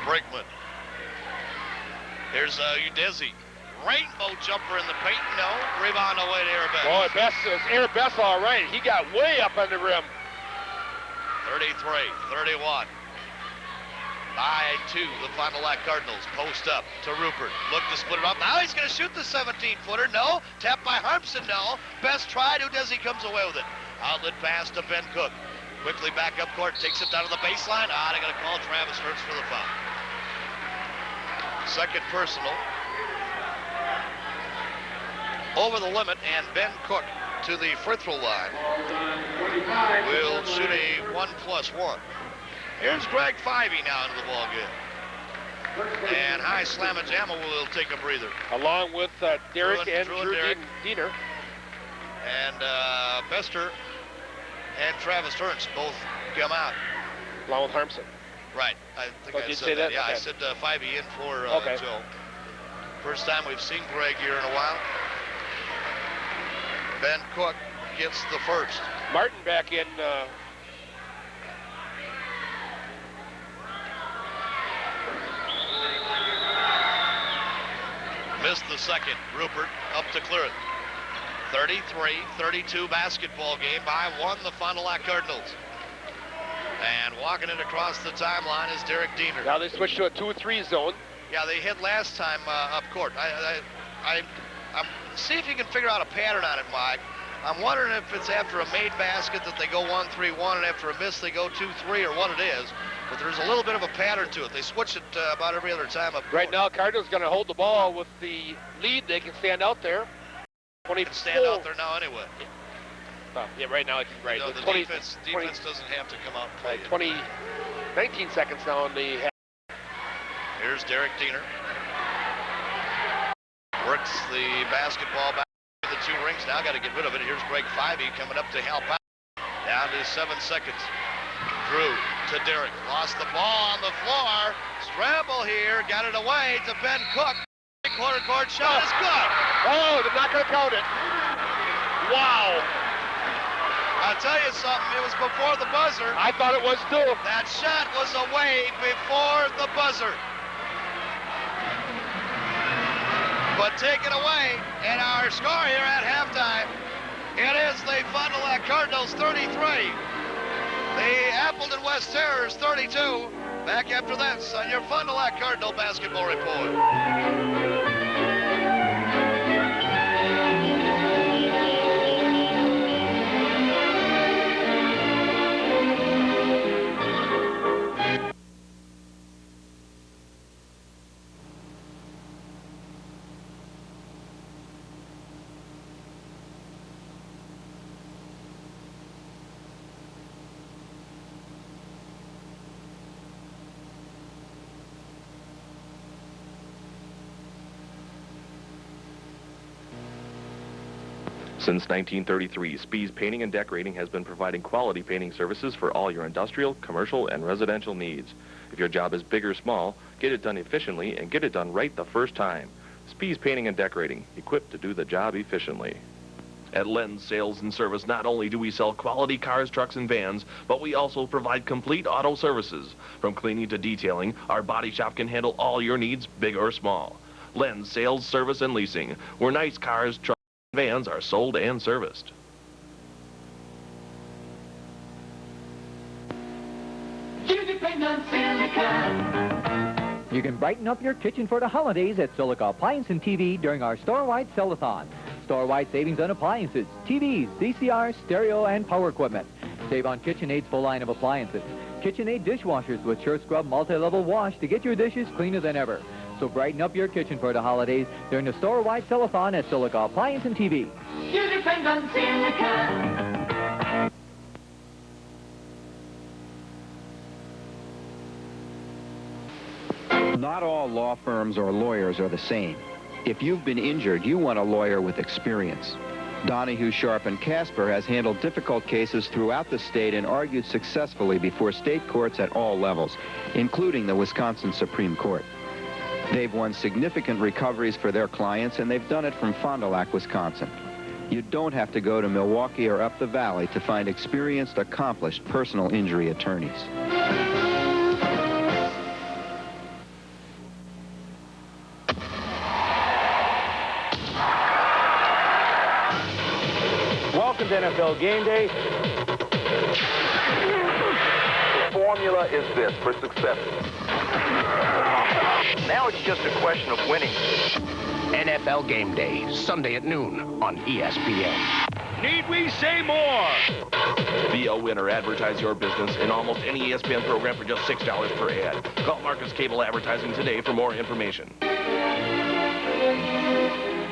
Speaker 2: Brinkman. Here's Udezi. Rainbow jumper in the paint, no. Rebound away to Airbest.
Speaker 1: Boy, Airbest all right. He got way up on the rim.
Speaker 2: 33-31. By 2, the Fond du Lac Cardinals. Post up to Rupert. Look to split it up. Now he's going to shoot the 17-footer. No. Tapped by Harmson. No. Best tried. Udezi comes away with it. Outlet pass to Ben Cook. Quickly back up court. Takes it down to the baseline. They're going to call Travis Stearns for the foul. Second personal. Over the limit, and Ben Cook to the free throw line. Will shoot a 1+1. Here's Greg Fivey now into the ball game. And high slam-a-jamma will take a breather.
Speaker 1: Along with Derek and Drew Diener.
Speaker 2: And Bester and Travis Stearns both come out.
Speaker 1: Along with Harmson.
Speaker 2: Right. I think I said that. Yeah, okay. I said Fivey in for Joe. First time we've seen Greg here in a while. Ben Cook gets the first.
Speaker 1: Martin back in.
Speaker 2: Missed the second. Rupert up to clear it. 33-32 basketball game by 1, the Fond du Lac Cardinals. And walking it across the timeline is Derek Diener.
Speaker 1: Now they switch to a 2-3 zone.
Speaker 2: Yeah, they hit last time up court. I'm see if you can figure out a pattern on it, Mike. I'm wondering if it's after a made basket that they go 1-3-1, and after a miss they go 2-3, or what it is. But there's a little bit of a pattern to it. They switch it about every other time up court.
Speaker 1: Right now, Cardinals going to hold the ball with the lead. They can stand out there.
Speaker 2: They can stand out there now anyway.
Speaker 1: Yeah, right now it's right.
Speaker 2: You know, the defense doesn't have to come out and play.
Speaker 1: 19 seconds now on the half.
Speaker 2: Here's Derek Diener. Works the basketball back to the 2 rings. Now got to get rid of it. Here's Greg Fivey coming up to help out. Down to 7 seconds. Drew to Derek. Lost the ball on the floor. Scramble here. Got it away to Ben Cook. Corner court shot is good.
Speaker 1: Oh, they're not going to count it. Wow.
Speaker 2: I'll tell you something. It was before the buzzer.
Speaker 1: I thought it was too.
Speaker 2: That shot was away before the buzzer. But taken away, and our score here at halftime, it is the Fond du Lac Cardinals 33, the Appleton West Terrors 32. Back after this on your Fond du Lac Cardinal basketball report.
Speaker 6: Since 1933, Spees Painting and Decorating has been providing quality painting services for all your industrial, commercial, and residential needs. If your job is big or small, get it done efficiently and get it done right the first time. Spees Painting and Decorating, equipped to do the job efficiently.
Speaker 7: At Len's Sales and Service, not only do we sell quality cars, trucks, and vans, but we also provide complete auto services. From cleaning to detailing, our body shop can handle all your needs, big or small. Len's Sales, Service, and Leasing, where nice cars, trucks, and vans are sold and serviced.
Speaker 8: You depend on Silica. You can brighten up your kitchen for the holidays at Silica Appliance and TV during our store-wide sell-a-thon. Store-wide savings on appliances, TVs, VCRs, stereo, and power equipment. Save on KitchenAid's full line of appliances. KitchenAid dishwashers with Sure Scrub multi-level wash to get your dishes cleaner than ever. So brighten up your kitchen for the holidays during the store-wide sell-a-thon at Silica Appliance and TV.
Speaker 9: You depend on Silica.
Speaker 10: Not all law firms or lawyers are the same. If you've been injured, you want a lawyer with experience. Donahue, Sharp, and Casper has handled difficult cases throughout the state and argued successfully before state courts at all levels, including the Wisconsin Supreme Court. They've won significant recoveries for their clients, and they've done it from Fond du Lac, Wisconsin. You don't have to go to Milwaukee or up the valley to find experienced, accomplished personal injury attorneys.
Speaker 11: Welcome to NFL Game Day. The formula is this for success. Now it's just a question of winning.
Speaker 12: NFL Game Day, Sunday at noon on ESPN.
Speaker 7: Need we say more? Be a winner. Advertise your business in almost any ESPN program for just $6 per ad. Call Marcus Cable Advertising today for more information.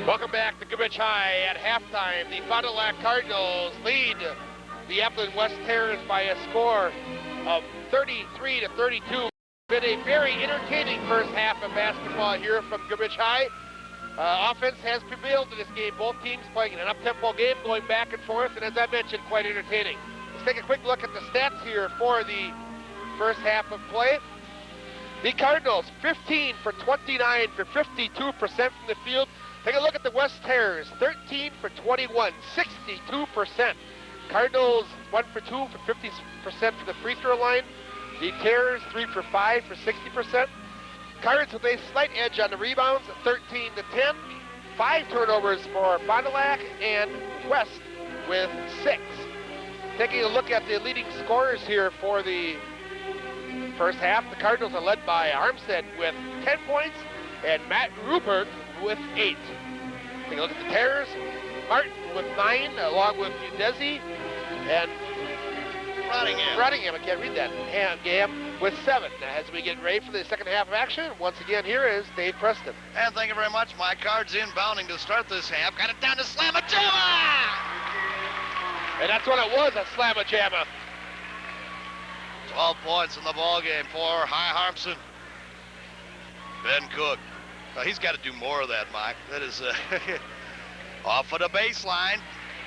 Speaker 1: Welcome back to Goodrich High. At halftime, the Fond du Lac Cardinals lead the Appleton West Terrors by a score of 33-32. It's been a very entertaining first half of basketball here from Goodrich High. Offense has prevailed in this game. Both teams playing an up-tempo game, going back and forth, and as I mentioned, quite entertaining. Let's take a quick look at the stats here for the first half of play. The Cardinals, 15 for 29 for 52% from the field. Take a look at the West Terrors, 13 for 21, 62%. Cardinals, 1 for 2 for 50% from the free throw line. The Terrors, 3 for 5 for 60%. Cards with a slight edge on the rebounds, 13-10. 5 turnovers for Fond du Lac, and West with 6. Taking a look at the leading scorers here for the first half, the Cardinals are led by Armstead with 10 points and Matt Rupert with 8. Take a look at the Terrors. Martin with 9, along with Udesi and Rottingham, I can't read that. And Gam with 7. As we get ready for the second half of action, once again, here is Dave Preston.
Speaker 2: And thank you very much. My Cards inbounding to start this half. Got it down to Slamma-Jamma!
Speaker 1: And that's what it was, a Slamma-Jamma.
Speaker 2: 12 points in the ball game for High Harmson. Ben Cook. He's got to do more of that, Mike. That is off of the baseline.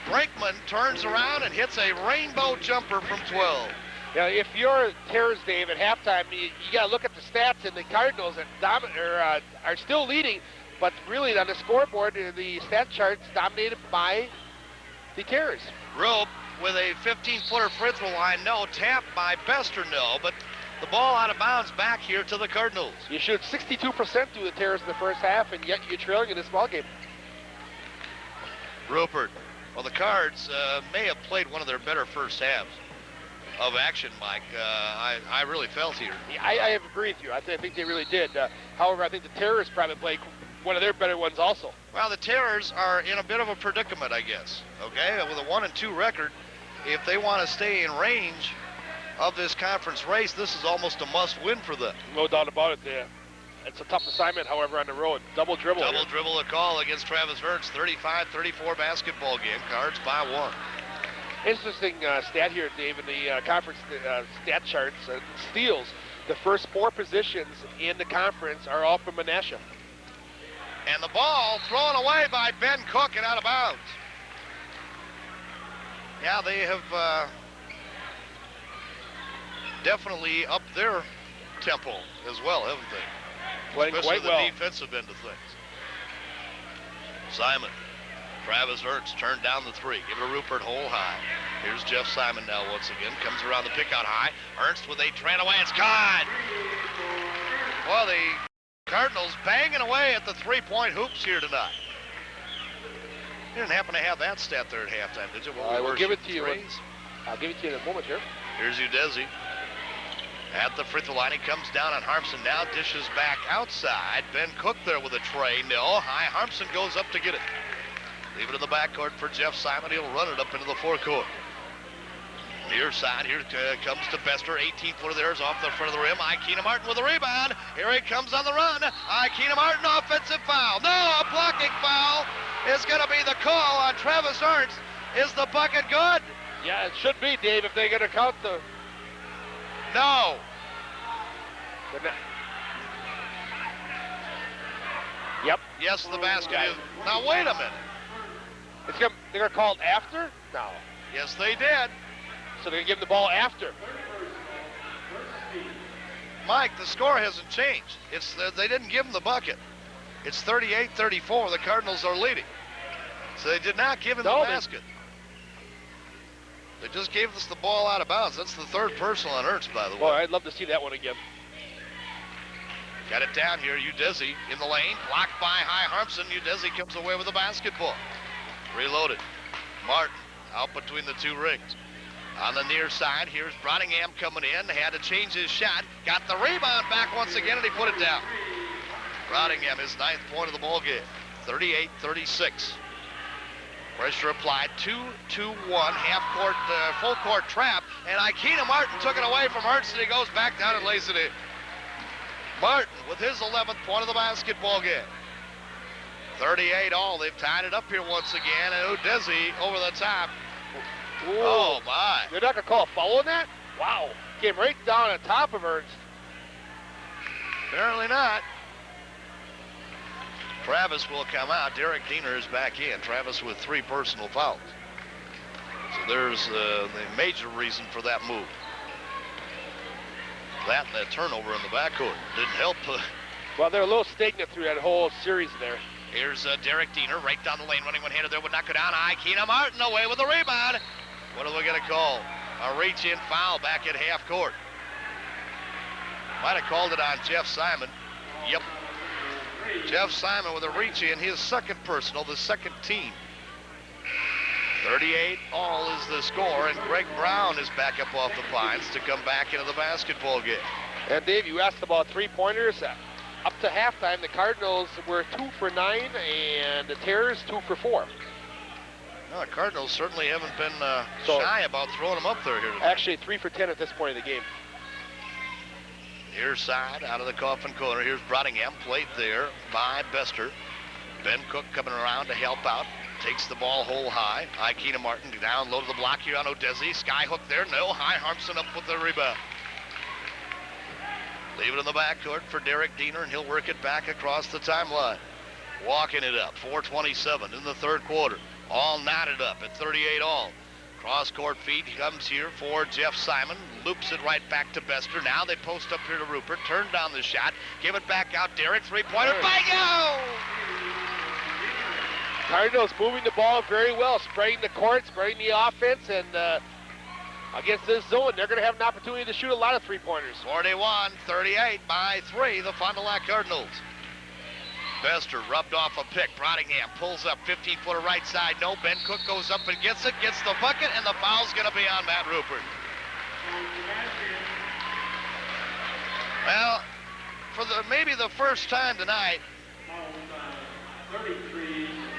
Speaker 2: Brinkman turns around and hits a rainbow jumper from 12.
Speaker 1: Now, if you're Terrors, Dave, at halftime, you got to look at the stats, and the Cardinals are still leading, but really on the scoreboard, the stat chart's dominated by the Terrors.
Speaker 2: Rope with a 15-footer free throw line, no. Tap by Bester, no. But the ball out of bounds back here to the Cardinals.
Speaker 1: You shoot 62% through the Terrors in the first half, and yet you're trailing in this ball game.
Speaker 2: Rupert. Well, the Cards may have played one of their better first halves of action, Mike. I really felt here.
Speaker 1: I agree with you. I think they really did. However, I think the Terrors probably played one of their better ones also.
Speaker 2: Well, the Terrors are in a bit of a predicament, I guess. Okay, with a 1-2 record, if they want to stay in range of this conference race, this is almost a must-win for them.
Speaker 1: No doubt about it. It's a tough assignment, however, on the road. Double dribble
Speaker 2: a call against Travis Verts. 35-34 basketball game. Cards by 1.
Speaker 1: Interesting stat here, Dave, in the conference stat charts. Steals. The first 4 positions in the conference are all from Menasha.
Speaker 2: And the ball thrown away by Ben Cook and out of bounds. Yeah, they have definitely upped their tempo as well, haven't they?
Speaker 1: Playing
Speaker 2: Especially
Speaker 1: quite
Speaker 2: the
Speaker 1: well.
Speaker 2: defensive end of things. Simon. Travis Ernst turned down the three. Give it to Rupert hole high. Here's Jeff Simon now once again. Comes around the pick out high. Ernst with a train away. It's caught. Well, the Cardinals banging away at the three-point hoops here tonight. You didn't happen to have that stat there at halftime, did you?
Speaker 1: I will give it to you. I'll give it to you in a moment here.
Speaker 2: Here's Udeze. At the free throw line, he comes down on Harmson now, dishes back outside. Ben Cook there with a tray. No, high. Harmson goes up to get it. Leave it in the backcourt for Jeff Simon. He'll run it up into the forecourt. Near side, here comes to Bester. 18-footer there is off the front of the rim. Ikena Martin with a rebound. Here he comes on the run. Ikena Martin, offensive foul. No, a blocking foul is going to be the call on Travis Ernst. Is the bucket good?
Speaker 1: Yeah, it should be, Dave, if they're going to count the...
Speaker 2: No.
Speaker 1: Yep.
Speaker 2: Yes, the basket is. Now, wait a minute.
Speaker 1: They're going to call it after? No.
Speaker 2: Yes, they did.
Speaker 1: So they're going to give them the ball after.
Speaker 2: Mike, the score hasn't changed. They didn't give them the bucket. It's 38-34. The Cardinals are leading. So they did not give him the basket. They just gave us the ball out of bounds. That's the third personal on Ernst, by the way.
Speaker 1: Boy, I'd love to see that one again.
Speaker 2: Got it down here. Udeze in the lane. Blocked by High Harmson. Udeze comes away with the basketball. Reloaded. Martin out between the two rings. On the near side, here's Brottingham coming in. Had to change his shot. Got the rebound back once again, and he put it down. Brottingham, his 9th point of the ball game. 38-36. Pressure applied. 2-2-1. Half-court, full-court trap. And Ikena Martin took it away from Ernst, and he goes back down and lays it in. Martin with his 11th point of the basketball game. 38 all. They've tied it up here once again. And Udeze over the top. Ooh. Oh, my.
Speaker 1: They're not going to call a foul on that? Wow. Came right down on top of Ernst.
Speaker 2: Apparently not. Travis will come out. Derek Diener is back in. Travis with 3 personal fouls. So there's the major reason for that move. That and that turnover in the backcourt didn't help.
Speaker 1: Well, they're a little stagnant through that whole series there.
Speaker 2: Here's Derek Diener right down the lane, running one-handed there, would not go down. Ikena Martin away with the rebound. What are we going to call? A reach-in foul back at half court. Might have called it on Jeff Simon. Yep. Jeff Simon with a reach-in, his second personal, the second team. 38 all is the score, and Greg Brown is back up off the pines to come back into the basketball game.
Speaker 1: And Dave, you asked about three-pointers. Up to halftime, the Cardinals were 2 for 9, and the Terrors 2 for 4.
Speaker 2: No, the Cardinals certainly haven't been shy about throwing them up there here today.
Speaker 1: Actually, 3 for 10 at this point in the game.
Speaker 2: Near side, out of the coffin corner. Here's Brottingham, played there by Bester. Ben Cook coming around to help out. Takes the ball hole high. Ikena Martin down low to the block here on Udeze. Skyhook there. No. High Harmson up with the rebound. Leave it in the backcourt for Derek Diener, and he'll work it back across the timeline. Walking it up. 4:27 in the third quarter. All knotted up at 38 all. Cross-court feed comes here for Jeff Simon. Loops it right back to Bester. Now they post up here to Rupert. Turn down the shot. Give it back out. Derek, three-pointer. Bingo!
Speaker 1: Cardinals moving the ball very well, spraying the court, spraying the offense, and against this zone, they're going to have an opportunity to shoot a lot of three-pointers.
Speaker 2: 41-38 by 3, the Fond du Lac Cardinals. Bester rubbed off a pick. Brottingham pulls up 15-footer right side. No, Ben Cook goes up and gets it, gets the bucket, and the foul's going to be on Matt Rupert. Well, for maybe the first time tonight,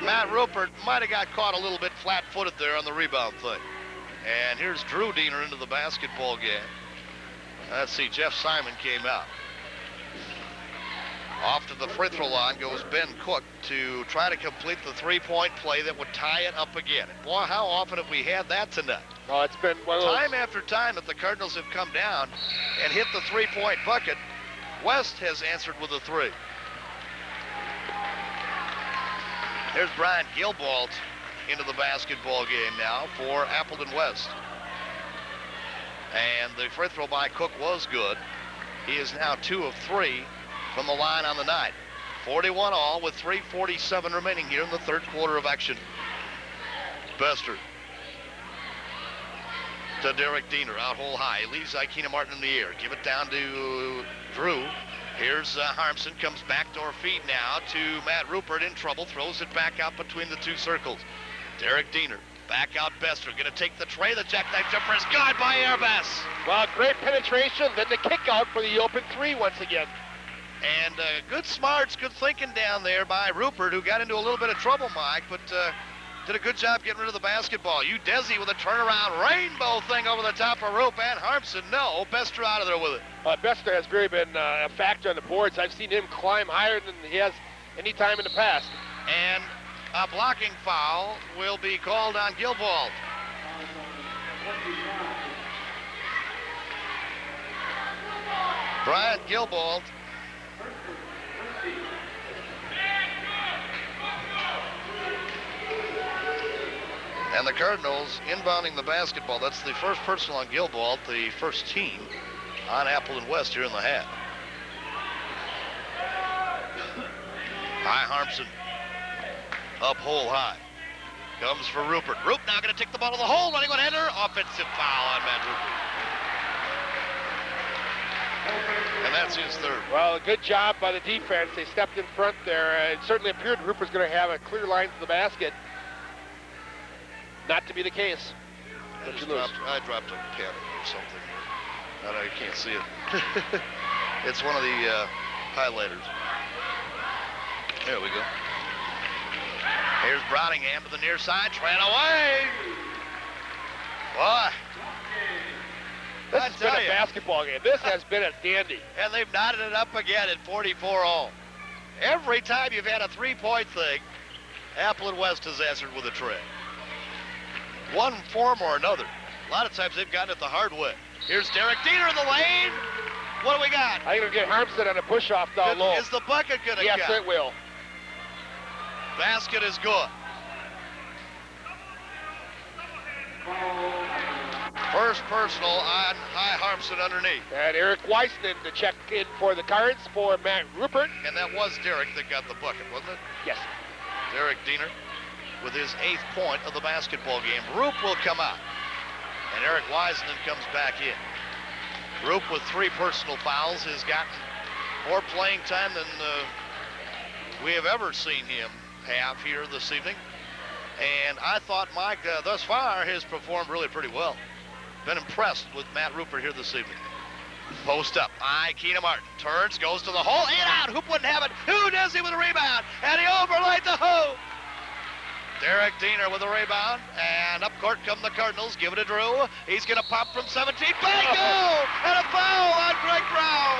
Speaker 2: Matt Rupert might have got caught a little bit flat-footed there on the rebound thing. And here's Drew Diener into the basketball game. Let's see, Jeff Simon came out. Off to the free throw line goes Ben Cook to try to complete the three-point play that would tie it up again. Boy, how often have we had that tonight?
Speaker 1: Oh, it's been one of those...
Speaker 2: Time after time that the Cardinals have come down and hit the three-point bucket, West has answered with a three. There's Brian Gilbalt into the basketball game now for Appleton West. And the free throw by Cook was good. He is now 2 of 3 from the line on the night. 41 all with 3:47 remaining here in the third quarter of action. Bester to Derek Diener, out hole high. He leaves Ikena Martin in the air. Give it down to Drew. Here's Harmson, comes backdoor feed now to Matt Rupert, in trouble, throws it back out between the two circles. Derek Diener, back out Bester, gonna take the tray. The jackknife jumper is gone by Airbus.
Speaker 1: Well, great penetration, then the kick out for the open three once again.
Speaker 2: And good smarts, good thinking down there by Rupert, who got into a little bit of trouble, Mike, but did a good job getting rid of the basketball. Desi with a turnaround rainbow thing over the top of Rope, and Harmson, no. Bester out of there with it.
Speaker 1: Bester has really been a factor on the boards. I've seen him climb higher than he has any time in the past.
Speaker 2: And a blocking foul will be called on Gilbald. Brian Gilbald. And the Cardinals inbounding the basketball. That's the first personal on Gilbald, the first team on Appleton West here in the half. High Harmson, up hole high. Comes for Rupert. Rupert now going to take the ball to the hole, running one header. Offensive foul on Matt Rupert. And that's his third.
Speaker 1: Well, a good job by the defense. They stepped in front there. It certainly appeared Rupert's going to have a clear line to the basket. Not to be the case.
Speaker 2: I dropped a pen or something. I can't see it. It's one of the highlighters. There we go. Here's Browningham to the near side, ran away. Boy.
Speaker 1: This has been a basketball game. This has been a dandy.
Speaker 2: And they've knotted it up again at 44 all. Every time you've had a three-point thing, Appleton West has answered with a tray. One form or another. A lot of times they've gotten it the hard way. Here's Derek Diener in the lane. What do we got?
Speaker 1: I'm going to get Harmson on a push-off down low.
Speaker 2: Is the bucket going to
Speaker 1: Yes, it will.
Speaker 2: Basket is good. First personal on High Harmson underneath.
Speaker 1: And Eric Weissman to check in for the Cards for Matt Rupert.
Speaker 2: And that was Derek that got the bucket, wasn't it?
Speaker 1: Yes.
Speaker 2: Derek Diener with his 8th point of the basketball game. Roop will come out. And Eric Weissman comes back in. Roop with 3 personal fouls has gotten more playing time than we have ever seen him have here this evening. And I thought Mike, thus far, has performed really pretty well. Been impressed with Matt Rupert here this evening. Post up. Ikena Martin turns, goes to the hole, and out. Hoop wouldn't have it. Who does he with a rebound? And he overlaid the hoop. Derek Diener with a rebound, and up court come the Cardinals. Give it to Drew. He's going to pop from 17. Bingo! And a foul on Greg Brown.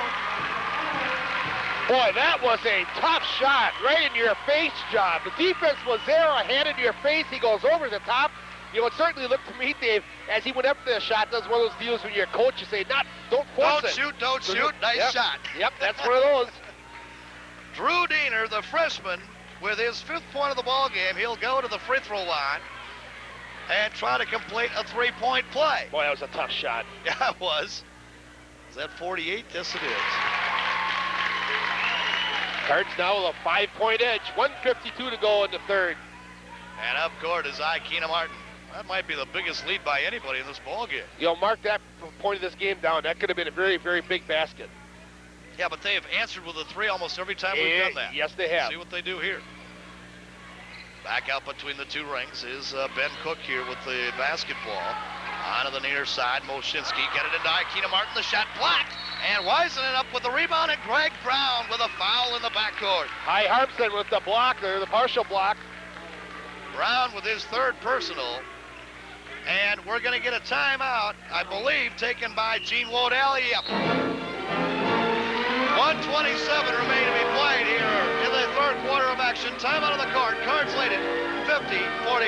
Speaker 1: Boy, that was a tough shot, right in your face, John. The defense was there, a hand in your face. He goes over the top. You know, it certainly looked to me, Dave, as he went up to the shot, that's one of those deals when your coach, you say, don't force it.
Speaker 2: Don't shoot. Nice shot.
Speaker 1: Yep, that's one of those.
Speaker 2: Drew Diener, the freshman, with his 5th point of the ball game, he'll go to the free throw line and try to complete a 3-point play.
Speaker 1: Boy, that was a tough shot.
Speaker 2: Yeah, it was. Is that 48? Yes, it is.
Speaker 1: Cards now with a 5-point edge. 1:52 to go in the third.
Speaker 2: And up court is Ikena Martin. That might be the biggest lead by anybody in this ball game.
Speaker 1: You know, mark that point of this game down. That could have been a very, very big basket.
Speaker 2: Yeah, but they have answered with a 3 almost every time we've done that.
Speaker 1: Yes, they have.
Speaker 2: See what they do here. Back out between the 2 rings is Ben Cook here with the basketball. Onto the near side, Moshinsky get it into Ikena Martin. The shot blocked. And Weissman up with the rebound, and Greg Brown with a foul in the backcourt.
Speaker 1: High Harmson with the block there, the partial block.
Speaker 2: Brown with his 3rd personal. And we're going to get a timeout, I believe, taken by Gene Waddell. Yep. 1:27 remain to be played here in the third quarter of action. Timeout on the court. Cards lead it 50-44.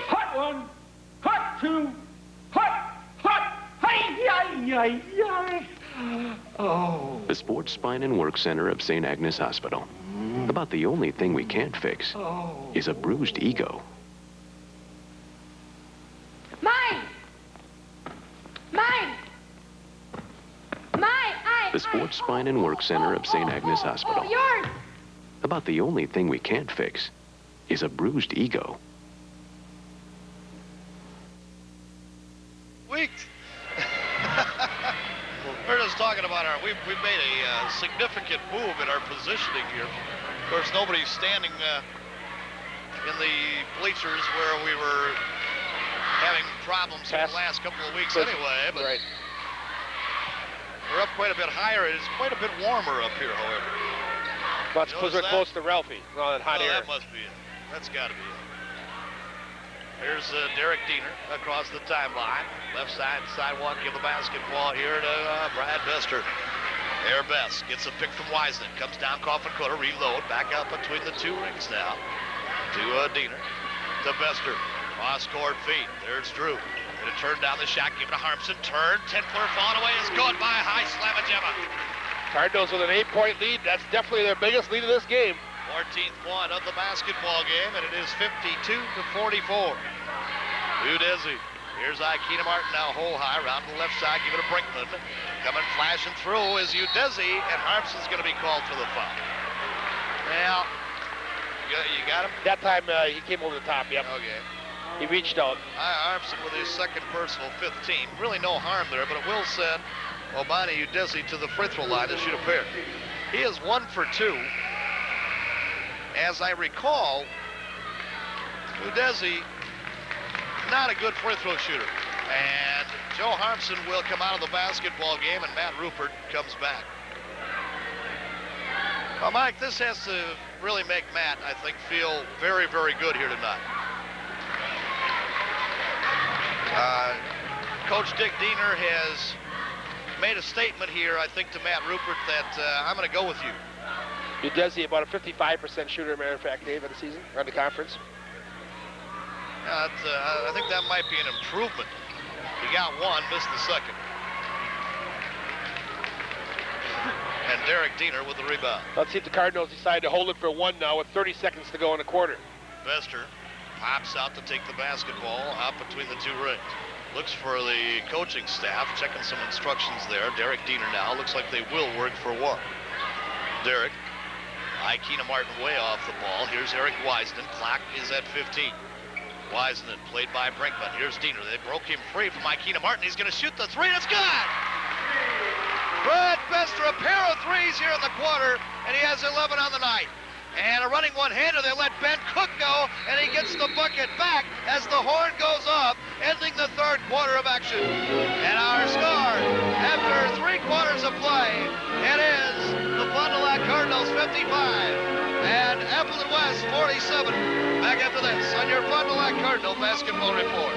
Speaker 3: Hot 1, hot 2, hot, hey, yay.
Speaker 13: Sports Spine and Work Center of St. Agnes Hospital. About the only thing we can't fix is a bruised ego.
Speaker 9: Mine! Mine!
Speaker 13: The Sports Spine and Work Center of St. Agnes Hospital.
Speaker 9: Yours!
Speaker 13: About the only thing we can't fix is a bruised ego.
Speaker 2: We're just talking about we've made a significant move in our positioning here. Of course, nobody's standing in the bleachers where we were having problems in the last couple of weeks anyway, but we're up quite a bit higher. It's quite a bit warmer up here, however.
Speaker 1: That's because we're close to Ralphie. Well, that hot air.
Speaker 2: That must be it. That's got to be it. Here's Derek Diener across the timeline. Left side sidewalk, give the basketball here to Brad Bester. There Best gets a pick from Wiseman. Comes down coffin cutter, reload. Back up between the two rings now. To Diener. To Bester. Cross-court feed. There's Drew. Gonna turn down the shot, give it to Harmson. Turn. 10-footer falling away is good by a high slam of Gemma.
Speaker 1: Cardinals with an 8-point lead. That's definitely their biggest lead of this game.
Speaker 2: 14th one of the basketball game, and it is 52-44. Udeze. Here's Ikena Martin now hole high, round to the left side, give it to Brinkman. Coming flashing through is Udeze, and Harmson's going to be called for the foul. Well, you got him?
Speaker 1: That time he came over the top, yep.
Speaker 2: Okay.
Speaker 1: He reached out.
Speaker 2: Harmson with his second personal 15. Really no harm there, but it will send Obani Udeze to the free throw line to shoot a pair. He is 1 for 2. As I recall, Udeze, not a good free throw shooter. And Joe Harmson will come out of the basketball game, and Matt Rupert comes back. Well, Mike, this has to really make Matt, I think, feel very, very good here tonight. Coach Dick Diener has made a statement here, I think, to Matt Rupert that I'm going to go with you.
Speaker 1: Udeze about a 55% shooter, matter of fact, Dave, of the season, or the conference.
Speaker 2: I think that might be an improvement. He got one, missed the second. And Derek Diener with the rebound.
Speaker 1: Let's see if the Cardinals decide to hold it for one now with 30 seconds to go in the quarter.
Speaker 2: Bester pops out to take the basketball out between the two rings. Looks for the coaching staff, checking some instructions there. Derek Diener now. Looks like they will work for one. Derek. Ikena Martin way off the ball. Here's Eric Wiseman. Clock is at 15. Wiseman played by Brinkman. Here's Diener. They broke him free from Ikena Martin. He's going to shoot the three, and it's good! Brad Bester, a pair of threes here in the quarter, and he has 11 on the night. And a running one-hander, they let Ben Cook go, and he gets the bucket back as the horn goes off, ending the third quarter of action. And our score, after 3 quarters of play, it is the Fond du Lac Cardinals 55 and Appleton West 47. Back after this on your Fond du Lac Cardinal Basketball Report.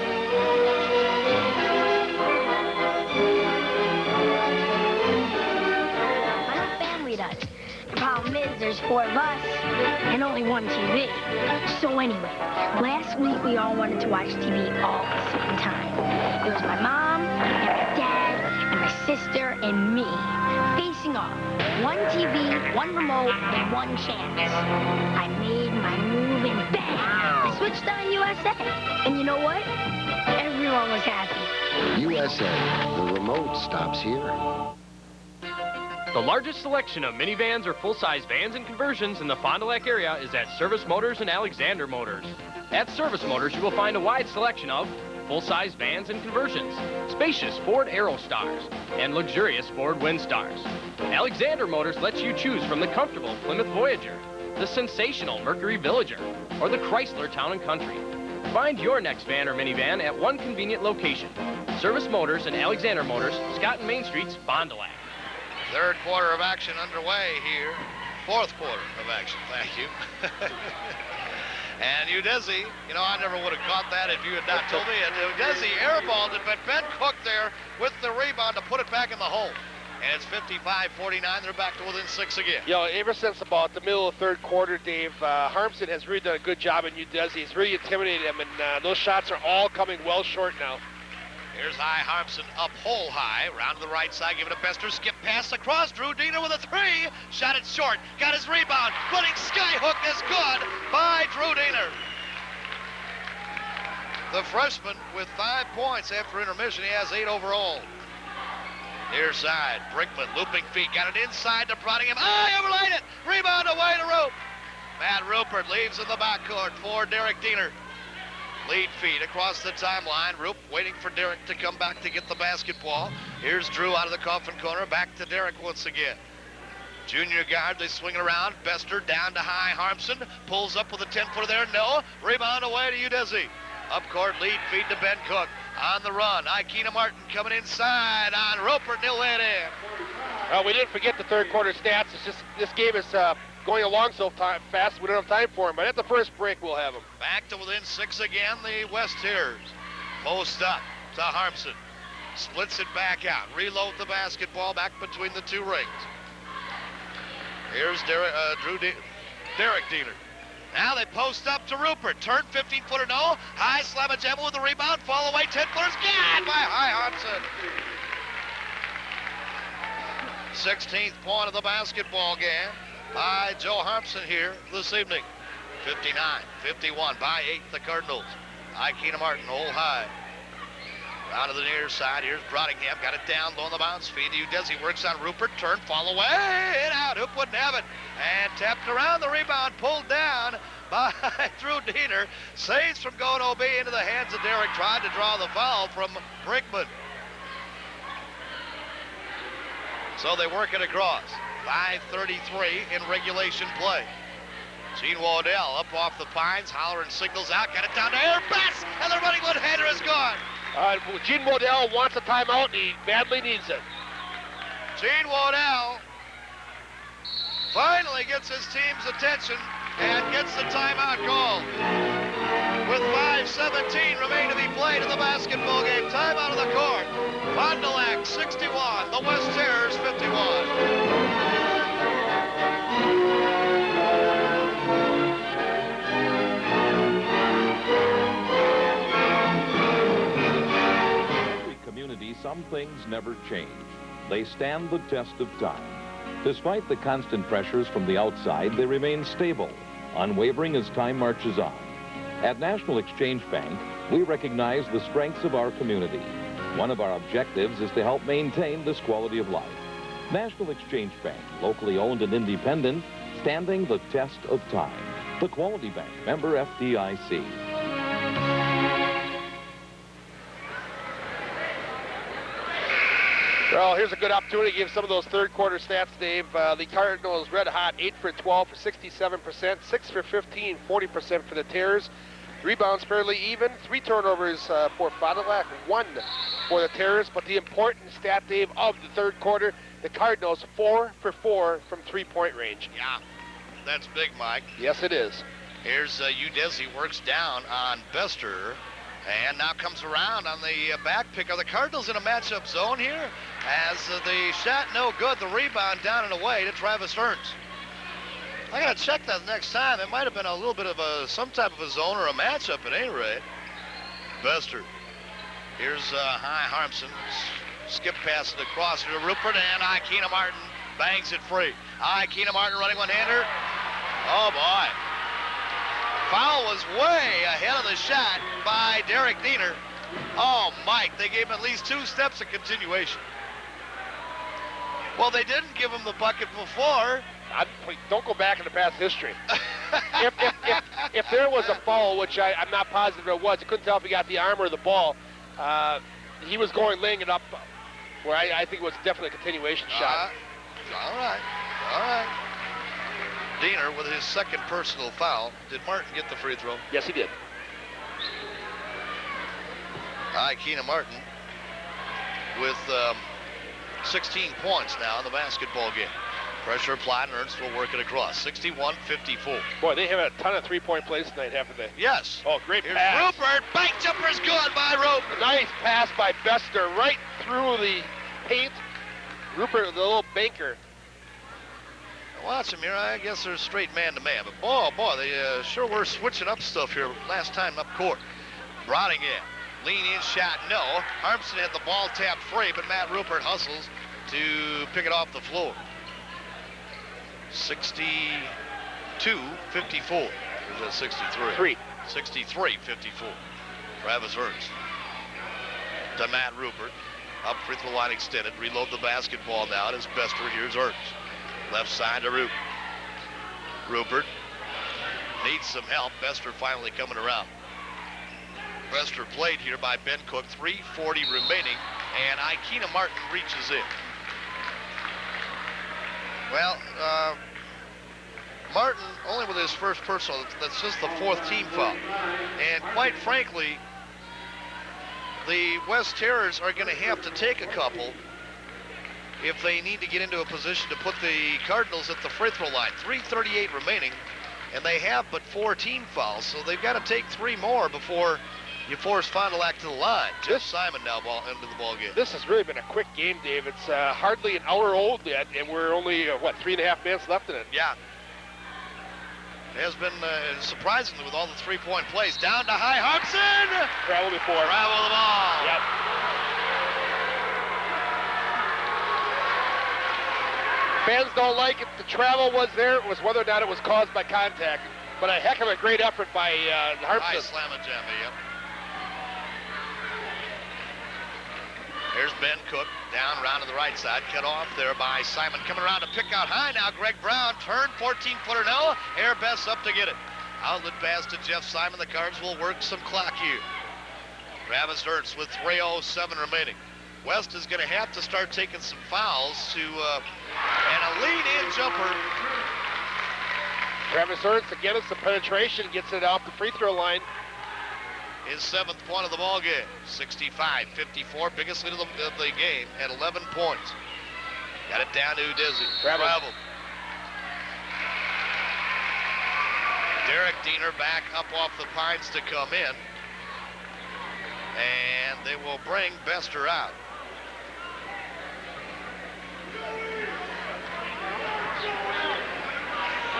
Speaker 14: My family does. The problem is there's 4 of us and only one TV. So anyway, last week we all wanted to watch TV all at the same time. It was my mom and my dad and my sister and me facing off. 1 TV, 1 remote, and 1 chance. I made my move and bang! I switched on USA. And you know what? Everyone was happy.
Speaker 15: USA, the remote stops here.
Speaker 4: The largest selection of minivans or full-size vans and conversions in the Fond du Lac area is at Service Motors and Alexander Motors. At Service Motors, you will find a wide selection of full-size vans and conversions, spacious Ford Aerostars, and luxurious Ford Windstars. Alexander Motors lets you choose from the comfortable Plymouth Voyager, the sensational Mercury Villager, or the Chrysler Town & Country. Find your next van or minivan at one convenient location. Service Motors and Alexander Motors, Scott and Main Streets, Fond du Lac.
Speaker 2: Third quarter of action underway here. 4th quarter of action, thank you. And Udeze, you know, I never would have caught that if you had not told me. And Udeze airballed it, but Ben Cook there with the rebound to put it back in the hole. And it's 55-49. They're back to within 6 again.
Speaker 1: You know, ever since about the middle of the 3rd quarter, Dave, Harmson has really done a good job in Udeze. He's really intimidated him, and those shots are all coming well short now.
Speaker 2: Here's High Harmson up hole high. Round to the right side, give it a Bester. Skip pass across. Drew Diener with a three. Shot it short. Got his rebound. Running skyhook is good by Drew Diener. The freshman with 5 points after intermission. He has 8 overall. Near side, Brinkman looping feet. Got it inside to Brottingham. He overlaid it. Rebound away to Roop. Matt Rupert leaves in the backcourt for Derek Diener. Lead feed across the timeline. Roop waiting for Derek to come back to get the basketball. Here's Drew out of the coffin corner. Back to Derek once again. Junior guard, they swing it around. Bester down to High Harmson. Pulls up with a 10-footer there. No. Rebound away to Udeze. Up court lead feed to Ben Cook. On the run, Ikena Martin coming inside on Rupert. He'll lay it in.
Speaker 1: Well, we didn't forget the third quarter stats. It's just this game is going along so fast we don't have time for him. But at the first break, we'll have him.
Speaker 2: Back to within 6 again, the West Tears. Post up to Harmson. Splits it back out. Reload the basketball back between the two rings. Here's Derek Diener. Now they post up to Rupert. Turn 15-footer, no. High Slamajama with the rebound. Fall away, 10-footers. Got by High Harmson. 16th point of the basketball game by Joe Harmson here this evening. 59-51 by 8, the Cardinals. Ikena Martin, hole high. Down to the near side. Here's Brottingham. Got it down low on the bounce. Feed to Udeze. Works on Rupert. Turn, fall away. And out. Hoop wouldn't have it. And tapped around the rebound. Pulled down by Drew Diener. Saves from going OB into the hands of Derek. Tried to draw the foul from Brinkman. So they work it across. 5:33 in regulation play. Gene Waddell up off the pines. Hollering signals out. Got it down to air. Pass. And the running one-hander is gone.
Speaker 1: Gene Waddell wants a timeout, and he badly needs it.
Speaker 2: Gene Waddell finally gets his team's attention and gets the timeout called. With 5:17 remaining to be played in the basketball game. Timeout of the court. Fond du Lac 61, the West Tears 51.
Speaker 16: Some things never change. They stand the test of time. Despite the constant pressures from the outside, they remain stable, unwavering as time marches on. At National Exchange Bank, we recognize the strengths of our community. One of our objectives is to help maintain this quality of life. National Exchange Bank, locally owned and independent, standing the test of time. The Quality Bank, member FDIC.
Speaker 1: Well, here's a good opportunity to give some of those third quarter stats, Dave. The Cardinals red hot, 8 for 12 for 67%, 6 for 15, 40% for the Tears. Rebounds fairly even, 3 turnovers for Fond du Lac, 1 for the Tears. But the important stat, Dave, of the third quarter, the Cardinals 4 for 4 from three-point range.
Speaker 2: Yeah, that's big, Mike.
Speaker 1: Yes, it is.
Speaker 2: Here's Udeze works down on Bester. And now comes around on the back pick. Are the Cardinals in a matchup zone here? As the shot no good, the rebound down and away to Travis Ernst. I got to check that next time. It might have been a little bit of some type of a zone or a matchup at any rate. Bester. Here's High Harmson. Skip pass it across to Rupert, and Ikena Martin bangs it free. Ikena Martin running one-hander. Oh, boy. Foul was way ahead of the shot by Derek Diener. Oh, Mike, they gave him at least 2 steps of continuation. Well, they didn't give him the bucket before.
Speaker 1: Don't go back in the past history. if there was a foul, which I'm not positive there was, I couldn't tell if he got the arm or the ball. He was laying it up where I think it was definitely a continuation shot.
Speaker 2: All right. Diener with his second personal foul. Did Martin get the free throw?
Speaker 1: Yes, he did.
Speaker 2: Ikena Martin with 16 points now in the basketball game. Pressure applied, and Ernst will work it across. 61-54.
Speaker 1: Boy, they have a ton of three-point plays tonight, haven't they?
Speaker 2: Yes.
Speaker 1: Oh, great
Speaker 2: Here's
Speaker 1: pass.
Speaker 2: Rupert. Bank jumper's good by Rope.
Speaker 1: Nice pass by Bester right through the paint. Rupert with a little banker.
Speaker 2: Watch him here. I guess they're straight man-to-man. But, boy, they sure were switching up stuff here last time up court. Brottingham Lean-in shot, no. Harmson had the ball tapped free, but Matt Rupert hustles to pick it off the floor. 62-54. Or is that 63? 63-54. Travis Ernst to Matt Rupert. Up free throw line extended. Reload the basketball now. It is Bester. Here's Ernst. Left side to Rupert. Rupert needs some help. Bester finally coming around. Bester played here by Ben Cook. 3:40 remaining, and Ikena Martin reaches in. Well, Martin only with his first personal. That's just the 4th team foul. And quite frankly, the West Terrors are going to have to take a couple if they need to get into a position to put the Cardinals at the free throw line. 3:38 remaining, and they have but 4 team fouls, so they've got to take 3 more before you force Fond du Lac to the line. Jeff Simon now into the ball game.
Speaker 1: This has really been a quick game, Dave. It's hardly an hour old yet, and we're only, 3.5 minutes left in it.
Speaker 2: Yeah. It has been surprisingly with all the 3-point plays. Down to high, Harmson!
Speaker 1: Travel before.
Speaker 2: Travel the ball.
Speaker 1: Yep. Fans don't like it. The travel was there. It was whether or not it was caused by contact. But a heck of a great effort by Harmson.
Speaker 2: High slam and jam, yep. Here's Ben Cook, down around to the right side, cut off there by Simon. Coming around to pick out high now, Greg Brown, turn, 14-footer, no. Air Best up to get it. Outlet pass to Jeff Simon. The Cards will work some clock here. Travis Ernst with 3:07 remaining. West is going to have to start taking some fouls and a lead-in jumper.
Speaker 1: Travis Ernst again is some penetration, gets it off the free throw line.
Speaker 2: His 7th point of the ball game. 65-54, biggest lead of the game at 11 points. Got it down to Dizzy. Travel. Derek Diener back up off the Pines to come in. And they will bring Bester out.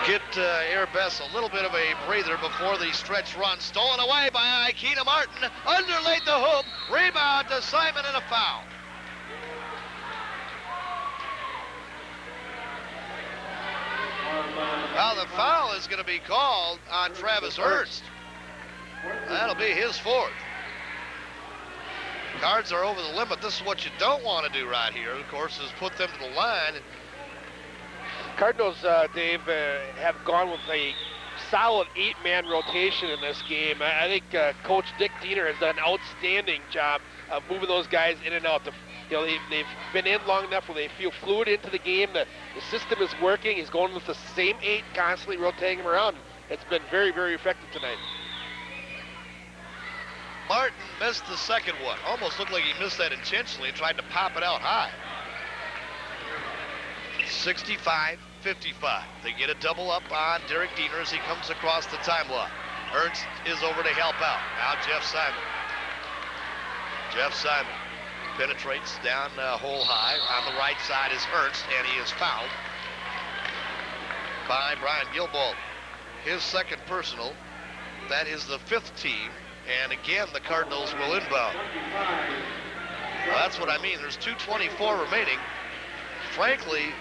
Speaker 2: Get Air Best a little bit of a breather before the stretch run. Stolen away by Ikena Martin. Underlaid the hoop. Rebound to Simon and a foul. Well, the foul is going to be called on Travis Ernst. That'll be his 4th. Cards are over the limit. This is what you don't want to do right here, of course, is put them to the line.
Speaker 1: Cardinals, Dave, have gone with a solid 8-man rotation in this game. I think Coach Dick Diener has done an outstanding job of moving those guys in and out. They've been in long enough where they feel fluid into the game. The system is working. He's going with the same 8, constantly rotating them around. It's been very, very effective tonight.
Speaker 2: Martin missed the second one. Almost looked like he missed that intentionally and tried to pop it out high. 65-55. They get a double up on Derek Diener as he comes across the timeline. Ernst is over to help out. Now Jeff Simon. Jeff Simon penetrates down hole high. On the right side is Ernst, and he is fouled by Brian Gilbold. His 2nd personal. That is the 5th team. And again, the Cardinals will inbound. Well, that's what I mean. There's 2:24 remaining. Frankly,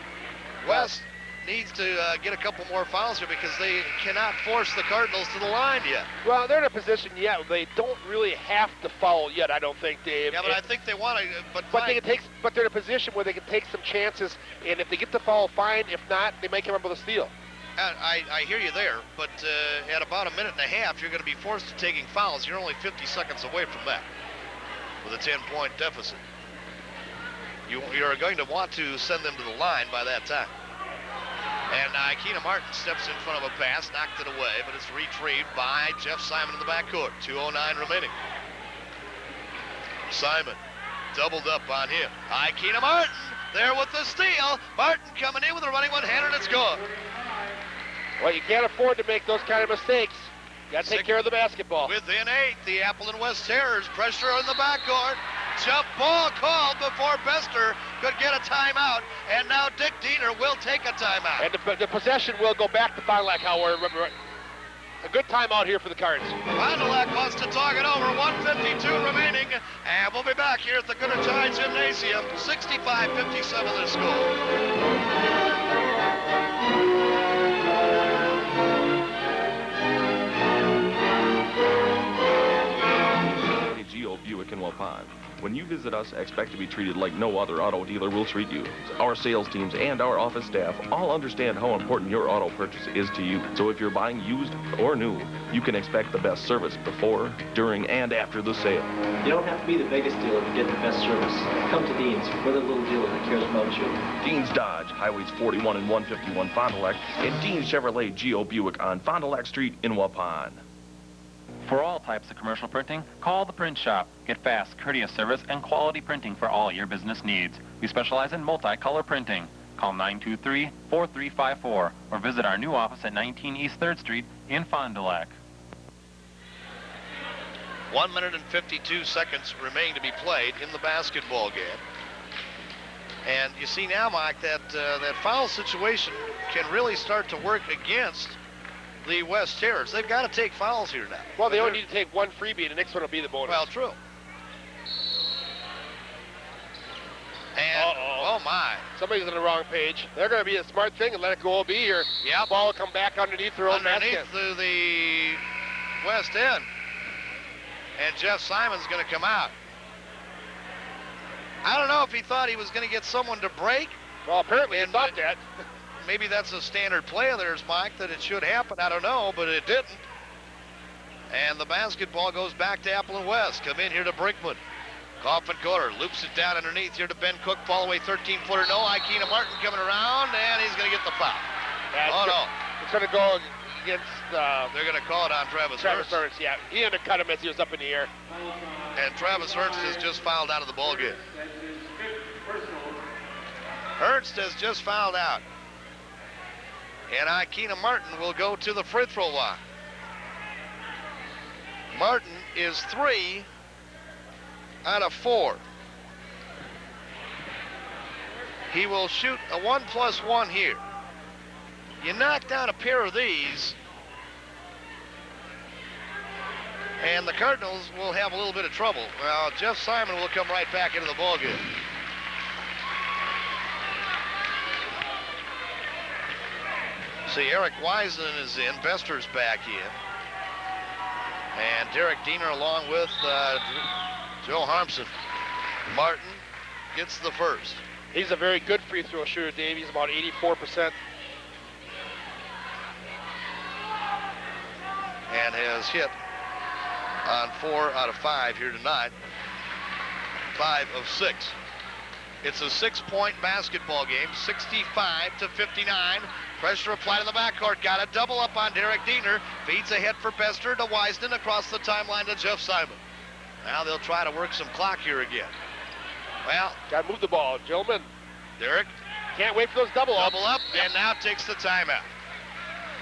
Speaker 2: West needs to get a couple more fouls here because they cannot force the Cardinals to the line yet.
Speaker 1: Well, they're in a position yet. They don't really have to foul yet, I don't think, Dave.
Speaker 2: Yeah, but I think they want to.
Speaker 1: But they're in a position where they can take some chances, and if they get the foul, fine. If not, they may come up with a steal.
Speaker 2: I hear you there, but at about a minute and a half, you're going to be forced to taking fouls. You're only 50 seconds away from that with a 10-point deficit. You're going to want to send them to the line by that time. And Ikena Martin steps in front of a pass, knocked it away, but it's retrieved by Jeff Simon in the backcourt. 2:09 remaining. Simon doubled up on him. Ikena Martin there with the steal. Martin coming in with a running one-hander, and it's good.
Speaker 1: Well, you can't afford to make those kind of mistakes. You got to take care of the basketball.
Speaker 2: Within 8, the Appleton West Terrors. Pressure in the backcourt. Jump ball called before Bester could get a timeout. And now Dick Diener will take a timeout.
Speaker 1: And the possession will go back to Fond du Lac, however. a good time out here for the Cards.
Speaker 2: Fond du Lac wants to talk it over. 1:52 remaining, and we'll be back here at the Goodertide Gymnasium. 65-57 the score.
Speaker 7: Buick in Waupun. When you visit us, expect to be treated like no other auto dealer will treat you. Our sales teams and our office staff all understand how important your auto purchase is to you. So if you're buying used or new, you can expect the best service before, during, and after the sale.
Speaker 17: You don't have to be the biggest dealer to get the best service. Come to Dean's. We're the little dealer that cares about you.
Speaker 7: Dean's Dodge, Highways 41 and 151 Fond du Lac, and Dean's Chevrolet Geo Buick on Fond du Lac Street in Waupun.
Speaker 18: For all types of commercial printing, call the print shop. Get fast, courteous service and quality printing for all your business needs. We specialize in multicolor printing. Call 923-4354 or visit our new office at 19 East 3rd Street in Fond du Lac.
Speaker 2: 1 minute and 52 seconds remain to be played in the basketball game. And you see now, Mike, that that foul situation can really start to work against the West Terrors. They've got to take fouls here now.
Speaker 1: Well, they only need to take one freebie, and the next one will be the bonus.
Speaker 2: Well, true. And, oh my.
Speaker 1: Somebody's on the wrong page. They're going to be a smart thing and let it go OB here.
Speaker 2: Yep.
Speaker 1: Ball will come back underneath their own basket.
Speaker 2: Underneath the West end. And Jeff Simon's going to come out. I don't know if he thought he was going to get someone to break.
Speaker 1: Well, apparently he thought that.
Speaker 2: Maybe that's a standard play of theirs, Mike, that it should happen. I don't know, but it didn't. And the basketball goes back to Appleton West. Come in here to Brinkman. Coffin Corner loops it down underneath here to Ben Cook. Fall away 13-footer. No, Ikena Martin coming around, and he's going to get the foul. No.
Speaker 1: It's going to go against...
Speaker 2: they're going to call it on Travis
Speaker 1: Ernst, yeah. He undercut him as he was up in the air.
Speaker 2: And Travis Ernst has just fouled out of the ball game. Ernst has just fouled out. And Ikena Martin will go to the free throw line. Martin is 3 out of 4. He will shoot a 1+1 here. You knock down a pair of these, and the Cardinals will have a little bit of trouble. Well, Jeff Simon will come right back into the ballgame. See, Eric Wiseman is in. Bester's back in. And Derek Diener along with Joe Harmson. Martin gets the first.
Speaker 1: He's a very good free throw shooter, Dave. He's about 84%.
Speaker 2: And has hit on 4 out of 5 here tonight. 5 of 6. It's a 6-point basketball game, 65-59. Pressure applied in the backcourt. Got a double up on Derek Diener. Feeds ahead for Bester to Wisden across the timeline to Jeff Simon. Now they'll try to work some clock here again. Well,
Speaker 1: got to move the ball, gentlemen.
Speaker 2: Derek
Speaker 1: can't wait for those double up,
Speaker 2: and now takes the timeout.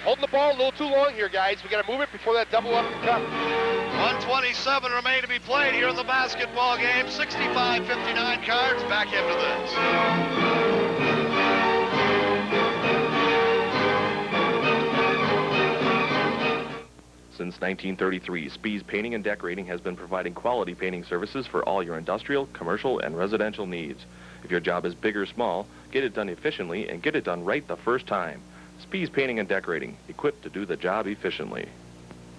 Speaker 1: Holding the ball a little too long here, guys. We got to move it before that double up comes.
Speaker 2: 1:27 remain to be played here in the basketball game. 65-59 Cards. Back into this.
Speaker 6: Since 1933, Spees Painting and Decorating has been providing quality painting services for all your industrial, commercial, and residential needs. If your job is big or small, get it done efficiently and get it done right the first time. Spees Painting and Decorating, equipped to do the job efficiently.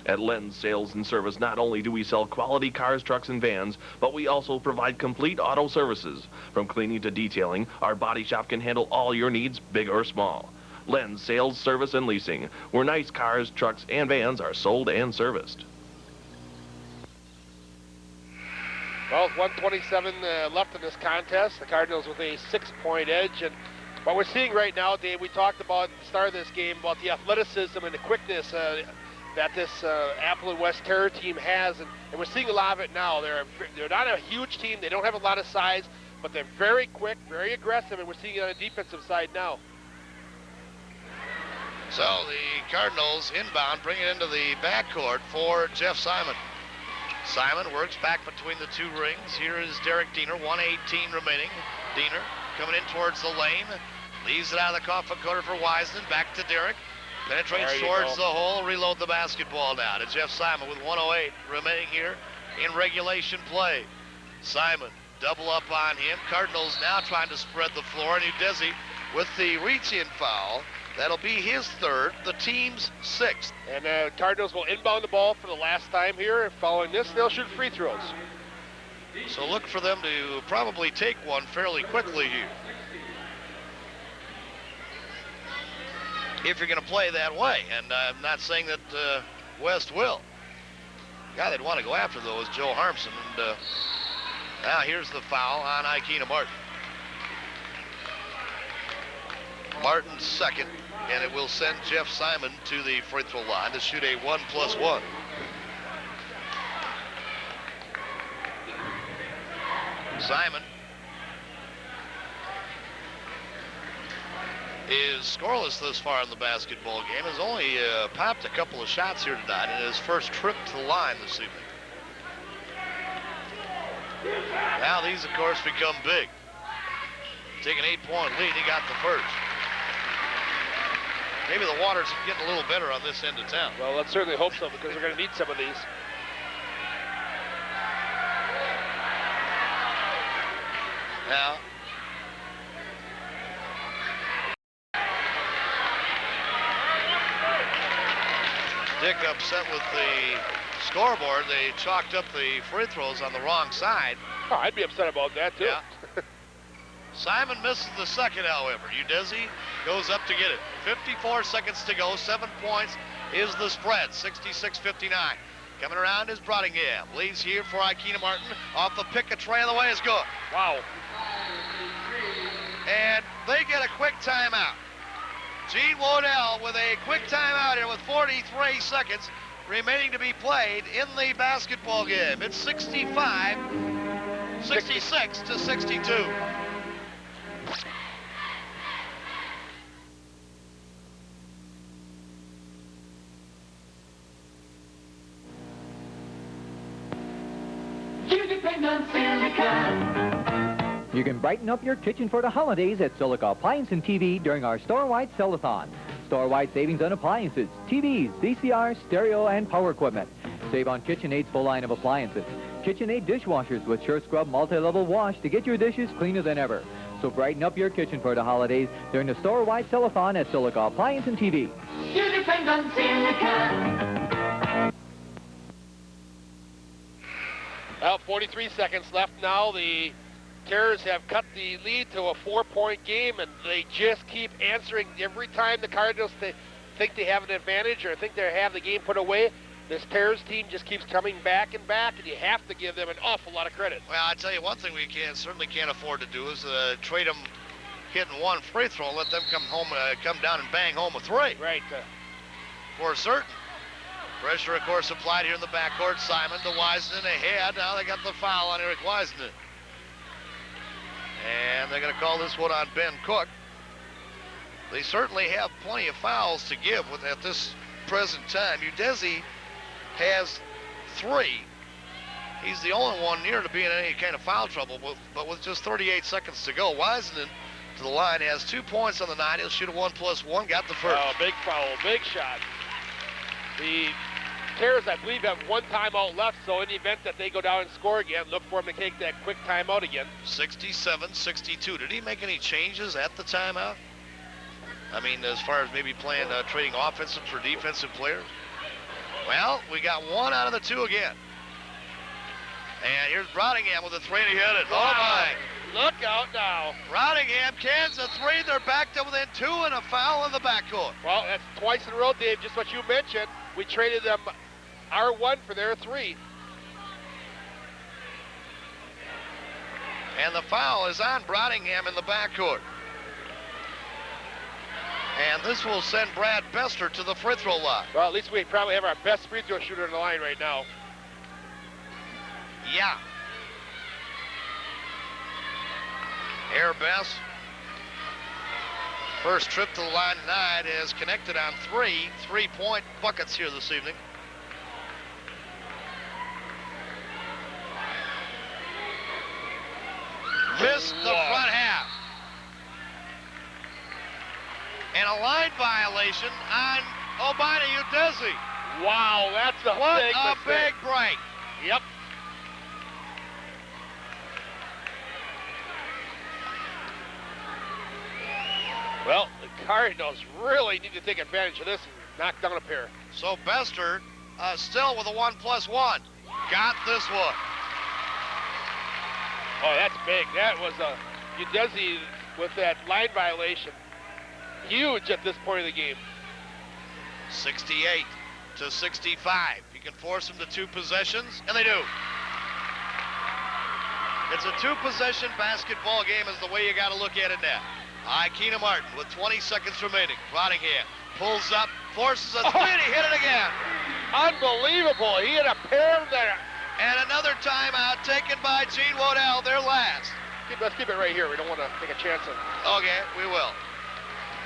Speaker 7: At Len's Sales and Service, not only do we sell quality cars, trucks, and vans, but we also provide complete auto services. From cleaning to detailing, our body shop can handle all your needs, big or small. Len's Sales, Service, and Leasing, where nice cars, trucks, and vans are sold and serviced.
Speaker 1: Well, 1:27 left in this contest. The Cardinals with a 6-point edge. And what we're seeing right now, Dave, we talked about at the start of this game about the athleticism and the quickness that this Appleton West Terror team has. And we're seeing a lot of it now. They're not a huge team. They don't have a lot of size, but they're very quick, very aggressive, and we're seeing it on the defensive side now.
Speaker 2: So the Cardinals inbound, bring it into the backcourt for Jeff Simon. Simon works back between the two rings. Here is Derek Diener, 1:18 remaining. Diener coming in towards the lane. Leaves it out of the coffin corner for Wisden. Back to Derek. Penetrates towards the hole. Reload the basketball now to Jeff Simon with 1:08 remaining here in regulation play. Simon, double up on him. Cardinals now trying to spread the floor. And Udeze with the reach-in foul. That'll be his third, the team's sixth.
Speaker 1: And Cardinals will inbound the ball for the last time here. And following this, they'll shoot free throws.
Speaker 2: So look for them to probably take one fairly quickly here. If you're going to play that way, and I'm not saying that West will. The guy they'd want to go after, though, is Joe Harmson. And now here's the foul on Ikena Martin. Martin's second, and it will send Jeff Simon to the free throw line to shoot a 1+1. Simon is scoreless this far in the basketball game. Has only popped a couple of shots here tonight in his first trip to the line this evening. Now these, of course, become big. Take an 8-point lead. He got the first. Maybe the water's getting a little better on this end of town.
Speaker 1: Well, let's certainly hope so, because we're going to need some of these.
Speaker 2: Now, Dick upset with the scoreboard. They chalked up the free throws on the wrong side.
Speaker 1: Oh, I'd be upset about that, too.
Speaker 2: Yeah. Simon misses the second, however. Udeze goes up to get it. 54 seconds to go. 7 points is the spread. 66-59. Coming around is Brodingham. Leads here for Ikena Martin. Off the pick, a tray of the way is good.
Speaker 1: Wow.
Speaker 2: And they get a quick timeout. Gene Waddell with a quick timeout here with 43 seconds remaining to be played in the basketball game. It's 66-62.
Speaker 9: You depend on Silica.
Speaker 8: You can brighten up your kitchen for the holidays at Silica Appliance and TV during our store-wide sell-a-thon. Store-wide savings on appliances, TVs, VCR, stereo, and power equipment. Save on KitchenAid's full line of appliances. KitchenAid dishwashers with Sure Scrub multi-level wash to get your dishes cleaner than ever. So brighten up your kitchen for the holidays during the store-wide sell-a-thon at Silica Appliance and TV.
Speaker 9: You depend on Silica.
Speaker 1: Well, 43 seconds left now. The Terrors have cut the lead to a 4-point game, and they just keep answering every time the Cardinals think they have an advantage or think they have the game put away. This Terrors team just keeps coming back, and you have to give them an awful lot of credit.
Speaker 2: Well, I tell you one thing we certainly can't afford to do is trade them hitting one free throw and let them come down and bang home a three.
Speaker 1: Right.
Speaker 2: For certain. Pressure, of course, applied here in the backcourt. Simon to Wiseman ahead. Now they got the foul on Eric Wiseman. And they're going to call this one on Ben Cook. They certainly have plenty of fouls to give at this present time. Udeze has 3. He's the only one near to being in any kind of foul trouble, but with just 38 seconds to go. Wiseman to the line has 2 points on the night. He'll shoot a 1+1. Got the first.
Speaker 1: Oh, big foul, big shot. The Terrors, I believe, have 1 timeout left, so in the event that they go down and score again, look for them to take that quick timeout again.
Speaker 2: 67-62. Did he make any changes at the timeout? I mean, as far as maybe trading offensive for defensive players? Well, we got 1 out of the 2 again. And here's Brodingham with a 3 to hit it. Oh, my.
Speaker 1: Look out now.
Speaker 2: Brodingham cans a 3. They're back to within 2 and a foul in the backcourt.
Speaker 1: Well, that's twice in a row, Dave, just what you mentioned. We traded them our 1 for their 3.
Speaker 2: And the foul is on Brodingham in the backcourt. And this will send Brad Bester to the free throw line.
Speaker 1: Well, at least we probably have our best free throw shooter in the line right now.
Speaker 2: Yeah. Air Best. First trip to the line tonight is connected on 3 3-point buckets here this evening. Missed the front half. And a line violation on Obina Udeze.
Speaker 1: Wow, that's a big mistake.
Speaker 2: Big break.
Speaker 1: Yep. Well, the Cardinals really need to take advantage of this and knock down a pair.
Speaker 2: So Bester still with a 1+1. Got this one.
Speaker 1: Oh, that's big. That was a Udeze with that line violation. Huge at this point of the game.
Speaker 2: 68 to 65. You can force them to 2 possessions, and they do. It's a 2-possession basketball game is the way you got to look at it now. Keena Martin with 20 seconds remaining. Rottingham pulls up, forces a 3, and he hit it again.
Speaker 1: Unbelievable. He hit a pair there.
Speaker 2: And another timeout taken by Gene Waddell, their last.
Speaker 1: Let's keep it right here. We don't want to take a chance on it.
Speaker 2: Okay, we will.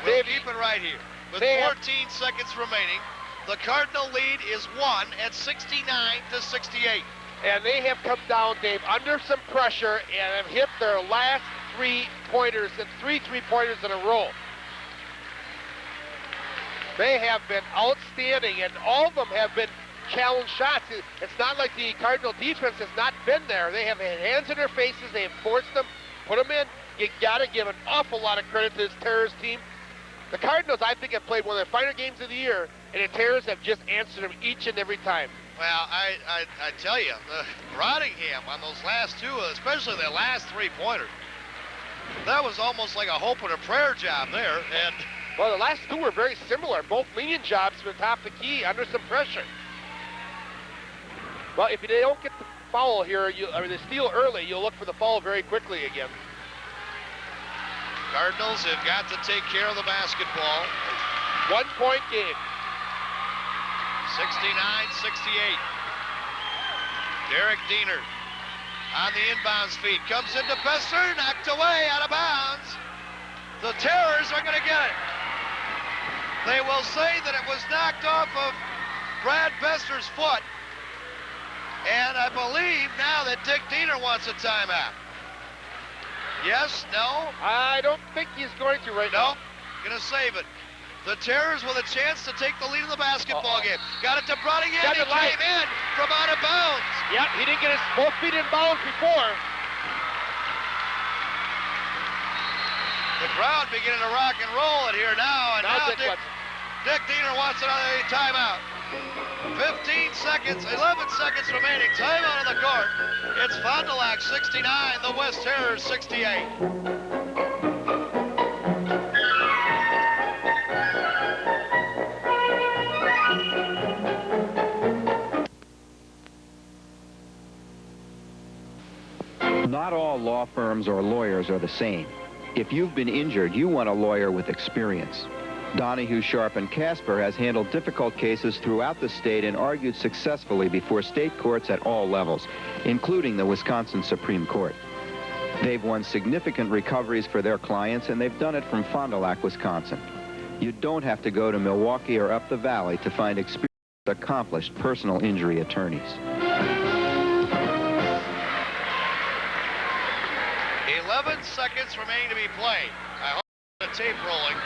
Speaker 2: We'll keep it right here. With 14 seconds remaining, the Cardinal lead is 1 at 69 to 68.
Speaker 1: And they have come down, Dave, under some pressure and have hit their last 3-pointers and 3 3-pointers in a row. They have been outstanding, and all of them have been challenge shots. It's not like the Cardinal defense has not been there. They have had hands in their faces. They have forced them, put them in. You got to give an awful lot of credit to this Terrors team. The Cardinals, I think, have played one of their finer games of the year, and the Terrors have just answered them each and every time.
Speaker 2: Well, I tell you, Rottingham on those last 2, especially their last 3-pointer, that was almost like a hope and a prayer job there. And
Speaker 1: well, the last 2 were very similar, both leaning jobs from the top of the key under some pressure. Well, if they don't get the foul here, or they steal early, you'll look for the foul very quickly again.
Speaker 2: Cardinals have got to take care of the basketball.
Speaker 1: 1-point game.
Speaker 2: 69-68. Derek Diener on the inbounds feed. Comes into Bester, knocked away, out of bounds. The Terrors are going to get it. They will say that it was knocked off of Brad Bester's foot. And I believe now that Dick Diener wants a timeout. Yes? No?
Speaker 1: I don't think he's going to right now.
Speaker 2: Going to save it. The Terrors with a chance to take the lead in the basketball game. Got it to Brottingham. He came in from out of bounds.
Speaker 1: Yep, he didn't get his both feet in bounds before.
Speaker 2: The crowd beginning to rock and roll it here now. And now Dick Diener wants another timeout. 15 seconds, 11 seconds remaining. Timeout on the court. It's Fond du Lac 69, the West Terrors 68.
Speaker 10: Not all law firms or lawyers are the same. If you've been injured, you want a lawyer with experience. Donahue, Sharp, and Casper has handled difficult cases throughout the state and argued successfully before state courts at all levels, including the Wisconsin Supreme Court. They've won significant recoveries for their clients, and they've done it from Fond du Lac, Wisconsin. You don't have to go to Milwaukee or up the valley to find experienced, accomplished personal injury attorneys.
Speaker 2: 11 seconds remaining to be played. I hope the tape rolling.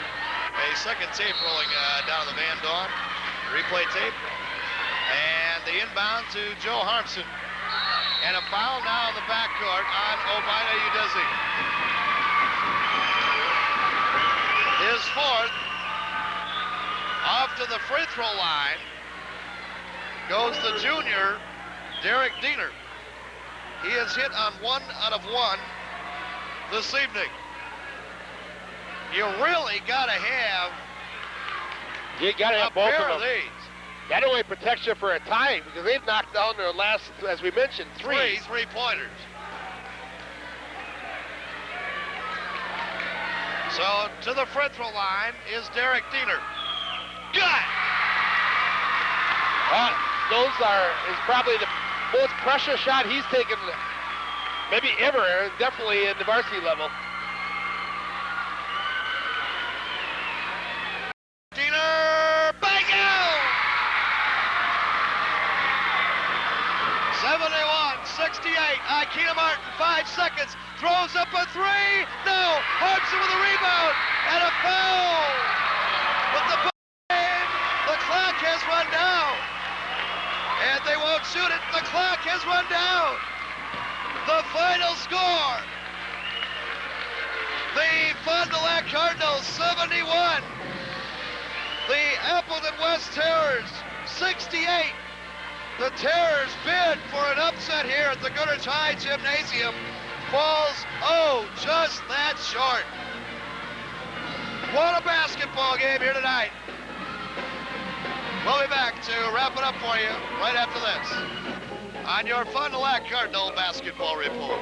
Speaker 2: A second tape rolling down the Van Dorn. Replay tape. And the inbound to Joe Harmson. And a foul now in the backcourt on Obina Udeze. His 4th. Off to the free throw line goes the junior, Derek Diener. He has hit on 1 out of 1 this evening. You really got to have
Speaker 1: both
Speaker 2: pair
Speaker 1: of
Speaker 2: of
Speaker 1: them.
Speaker 2: these.
Speaker 1: That way protection for a tie, because they've knocked down their last, as we mentioned, 3
Speaker 2: 3-pointers. So to the free throw line is Derek Diener. Got it!
Speaker 1: Those is probably the most pressure shot he's taken, maybe ever, definitely in the varsity level.
Speaker 2: Diener, bang out! 71-68. Keena Martin, 5 seconds. Throws up a 3. No. Harmson with a rebound. And a foul. But the game, the clock has run down. And they won't shoot it. The clock has run down. The final score. The Fond du Lac Cardinals 71. The Appleton West Terrors 68. The Terrors bid for an upset here at the Goodrich High Gymnasium. Falls, just that short. What a basketball game here tonight. We'll be back to wrap it up for you right after this on your Fond du Lac Cardinal Basketball Report.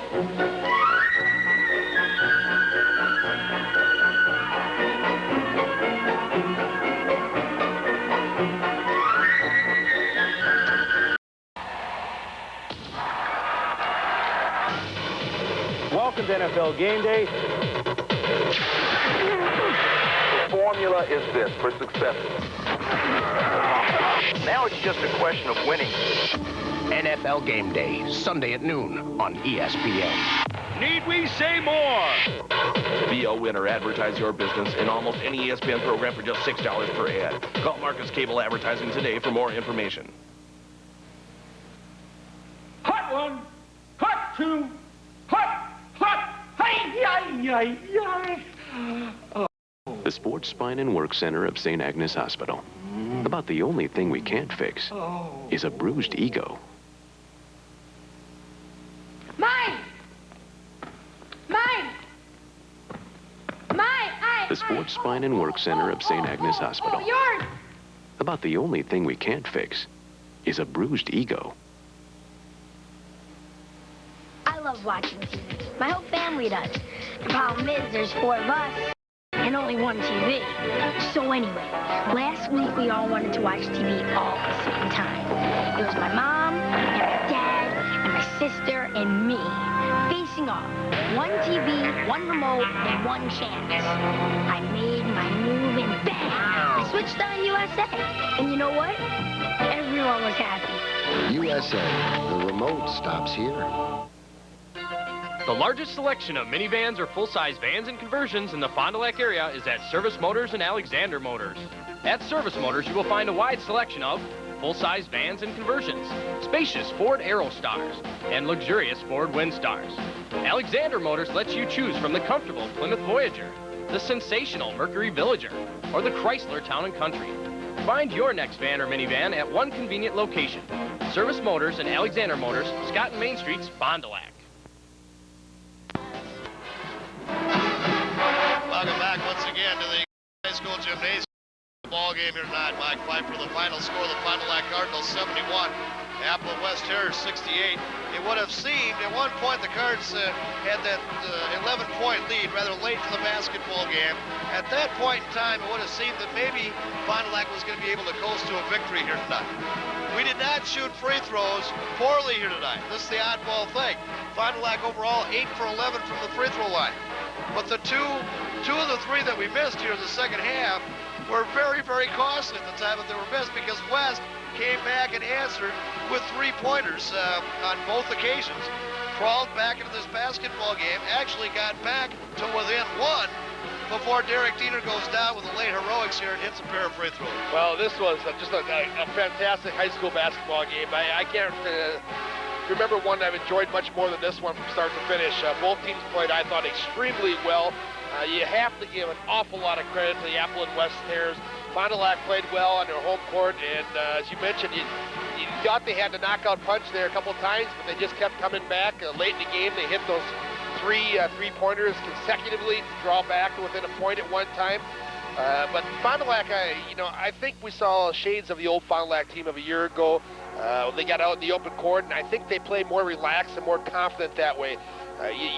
Speaker 11: Welcome to NFL Game Day. The formula is this for success. Now it's just a question of winning.
Speaker 12: NFL Game Day, Sunday at noon on ESPN.
Speaker 7: Need we say more? Be a winner. Advertise your business in almost any ESPN program for just $6 per ad. Call Marcus Cable Advertising today for more information.
Speaker 3: Hot one, hot two, hot, hey,
Speaker 13: The Sports Spine and Work Center of St. Agnes Hospital. About the only thing we can't fix is a bruised ego.
Speaker 14: Mine!
Speaker 13: The Sports Spine and Work Center of St. Agnes Hospital.
Speaker 14: Yours!
Speaker 13: About the only thing we can't fix is a bruised ego.
Speaker 14: I love watching TV. My whole family does. The problem is there's 4 of us and only one TV. So anyway, last week we all wanted to watch TV all at the same time. It was my mom and my dad and my sister and me facing off. 1 TV, 1 remote, and 1 chance. I made my move and bang! I switched on USA. And you know what? Everyone was happy.
Speaker 15: USA. The remote stops here.
Speaker 19: The largest selection of minivans or full-size vans and conversions in the Fond du Lac area is at Service Motors and Alexander Motors. At Service Motors, you will find a wide selection of full-size vans and conversions, spacious Ford Aerostars, and luxurious Ford Windstars. Alexander Motors lets you choose from the comfortable Plymouth Voyager, the sensational Mercury Villager, or the Chrysler Town & Country. Find your next van or minivan at one convenient location. Service Motors and Alexander Motors, Scott and Main Streets, Fond du Lac.
Speaker 2: Welcome back once again to the high school gymnasium ball game here tonight. Mike Pfeiffer, the final score, the Fond du Lac Cardinals 71, Appleton West Terrors 68. It would have seemed at one point the Cards had that 11-point lead rather late in the basketball game. At that point in time, it would have seemed that maybe Fond du Lac was going to be able to coast to a victory here tonight. We did not shoot free throws poorly here tonight. This is the oddball thing. Fond du Lac overall 8 for 11 from the free throw line. But the two of the 3 that we missed here in the second half were very, very costly at the time that they were missed because West came back and answered with 3-pointers on both occasions. Crawled back into this basketball game, actually got back to within 1 before Derek Diener goes down with the late heroics here and hits a pair of free throws.
Speaker 1: Well, this was just a fantastic high school basketball game. I can't remember one I've enjoyed much more than this one from start to finish. Both teams played, I thought, extremely well. You have to give an awful lot of credit to the Appleton West Terrors. Fond du Lac played well on their home court, and as you mentioned, you thought they had the knockout punch there a couple times, but they just kept coming back. Late in the game, they hit those three-pointers consecutively to draw back to within a point at one time. But Fond du Lac, I think we saw shades of the old Fond du Lac team of a year ago. They got out in the open court, and I think they played more relaxed and more confident that way.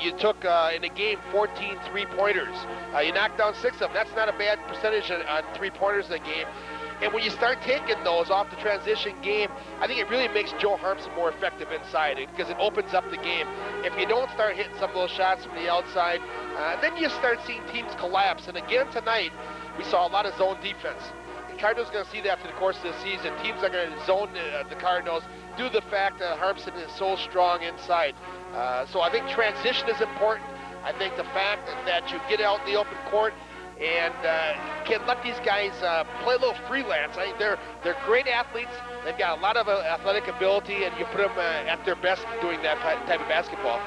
Speaker 1: You took, in a game, 14 three-pointers. You knocked down 6 of them. That's not a bad percentage on three-pointers in a game. And when you start taking those off the transition game, I think it really makes Joe Harmson more effective inside because it opens up the game. If you don't start hitting some of those shots from the outside, then you start seeing teams collapse. And again tonight, we saw a lot of zone defense. Cardinals are going to see that through the course of the season. Teams are going to zone the Cardinals due to the fact that Harmson is so strong inside. So I think transition is important. I think the fact that you get out in the open court and can let these guys play a little freelance. I mean, they're great athletes. They've got a lot of athletic ability, and you put them at their best doing that type of basketball.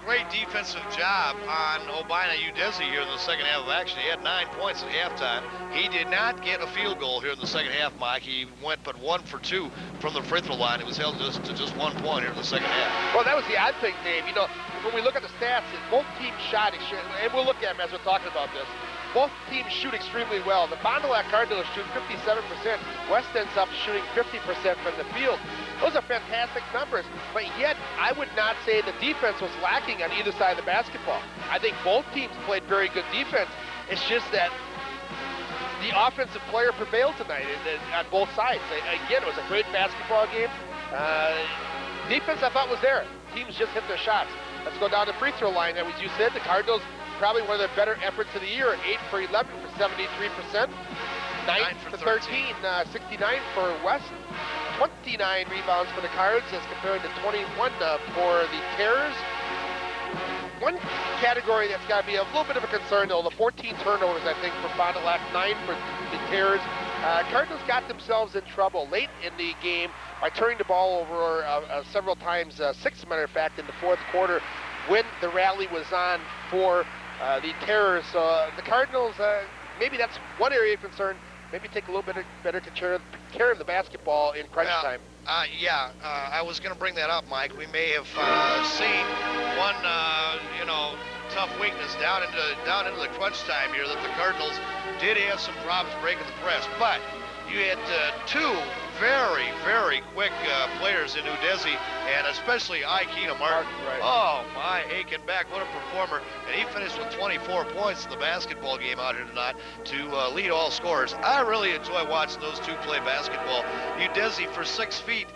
Speaker 2: Great defensive job on Obina Udeze here in the second half of action. He had 9 points at halftime. He did not get a field goal here in the second half, Mike. He went but 1 for 2 from the free throw line. It was held to just 1 point here in the second half.
Speaker 1: Well, that was the odd thing, Dave. You know, when we look at the stats, both teams shot, and we'll look at them as we're talking about this. Both teams shoot extremely well. The Fond du Lac Cardinals shoot 57%. West ends up shooting 50% from the field. Those are fantastic numbers, but yet I would not say the defense was lacking on either side of the basketball. I think both teams played very good defense. It's just that the offensive player prevailed tonight on both sides. Again, it was a great basketball game. Defense, I thought, was there. Teams just hit their shots. Let's go down the free throw line. As you said, the Cardinals probably one of their better efforts of the year. 8 for 11 for 73%. 9 for 13, 69 for West. 29 rebounds for the Cards as compared to 21 for the Terrors. One category that's got to be a little bit of a concern, though, the 14 turnovers, I think, for Fond du Lac, 9 for the Terrors. Cardinals got themselves in trouble late in the game by turning the ball over several times, 6 matter of fact, in the fourth quarter when the rally was on for the Terrors. So the Cardinals, maybe that's one area of concern. Maybe take a little bit better care of the basketball in crunch time.
Speaker 2: I was going to bring that up, Mike. We may have seen one, tough weakness down into the crunch time here, that the Cardinals did have some problems breaking the press. But you had two very, very quick players in Udeze, and especially Ikena Martin.
Speaker 1: Right.
Speaker 2: Oh, my aching back, what a performer. And he finished with 24 points in the basketball game out here tonight to lead all scorers. I really enjoy watching those two play basketball. Udeze for 6 feet,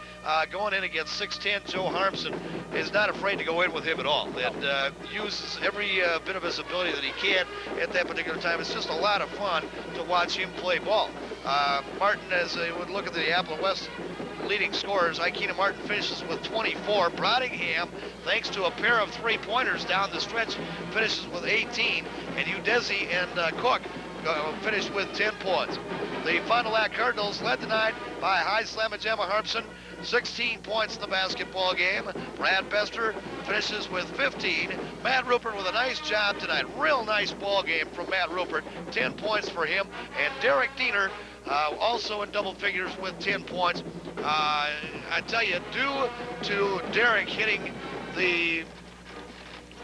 Speaker 2: going in against 6'10", Joe Harmson, is not afraid to go in with him at all. And uses every bit of his ability that he can at that particular time. It's just a lot of fun to watch him play ball. Martin, as we would look at the Appleton West leading scorers, Ikena Martin finishes with 24. Brodingham, thanks to a pair of three-pointers down the stretch, finishes with 18. And Udeze and Cook finished with 10 points. The Fond du Lac Cardinals led tonight by high slammer Gemma Harmson, 16 points in the basketball game. Brad Bester finishes with 15. Matt Rupert with a nice job tonight. Real nice ball game from Matt Rupert. 10 points for him. And Derek Diener also in double figures with 10 points. I tell you, due to Derek hitting the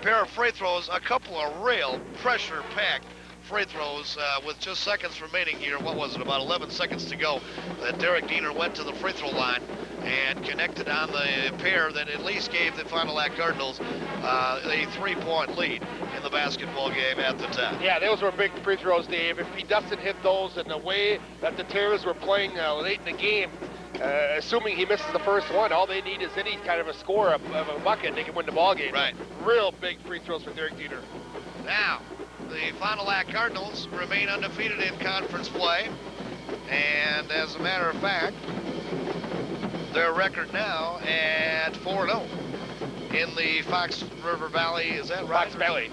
Speaker 2: pair of free throws, a couple of real pressure-packed free throws with just seconds remaining here. What was it, about 11 seconds to go, that Derek Diener went to the free throw line and connected on the pair that at least gave the Fond du Lac Cardinals a 3-point lead in the basketball game at the time.
Speaker 1: Yeah, those were big free throws, Dave. If he doesn't hit those in the way that the Terrors were playing late in the game, assuming he misses the first one, all they need is any kind of a score of a bucket, they can win the ball game.
Speaker 2: Right.
Speaker 1: Real big free throws for Derek Diener.
Speaker 2: Now, the Fond du Lac Cardinals remain undefeated in conference play, and as a matter of fact, their record now at 4-0 in the Fox River Valley. Is that right?
Speaker 1: Fox Valley.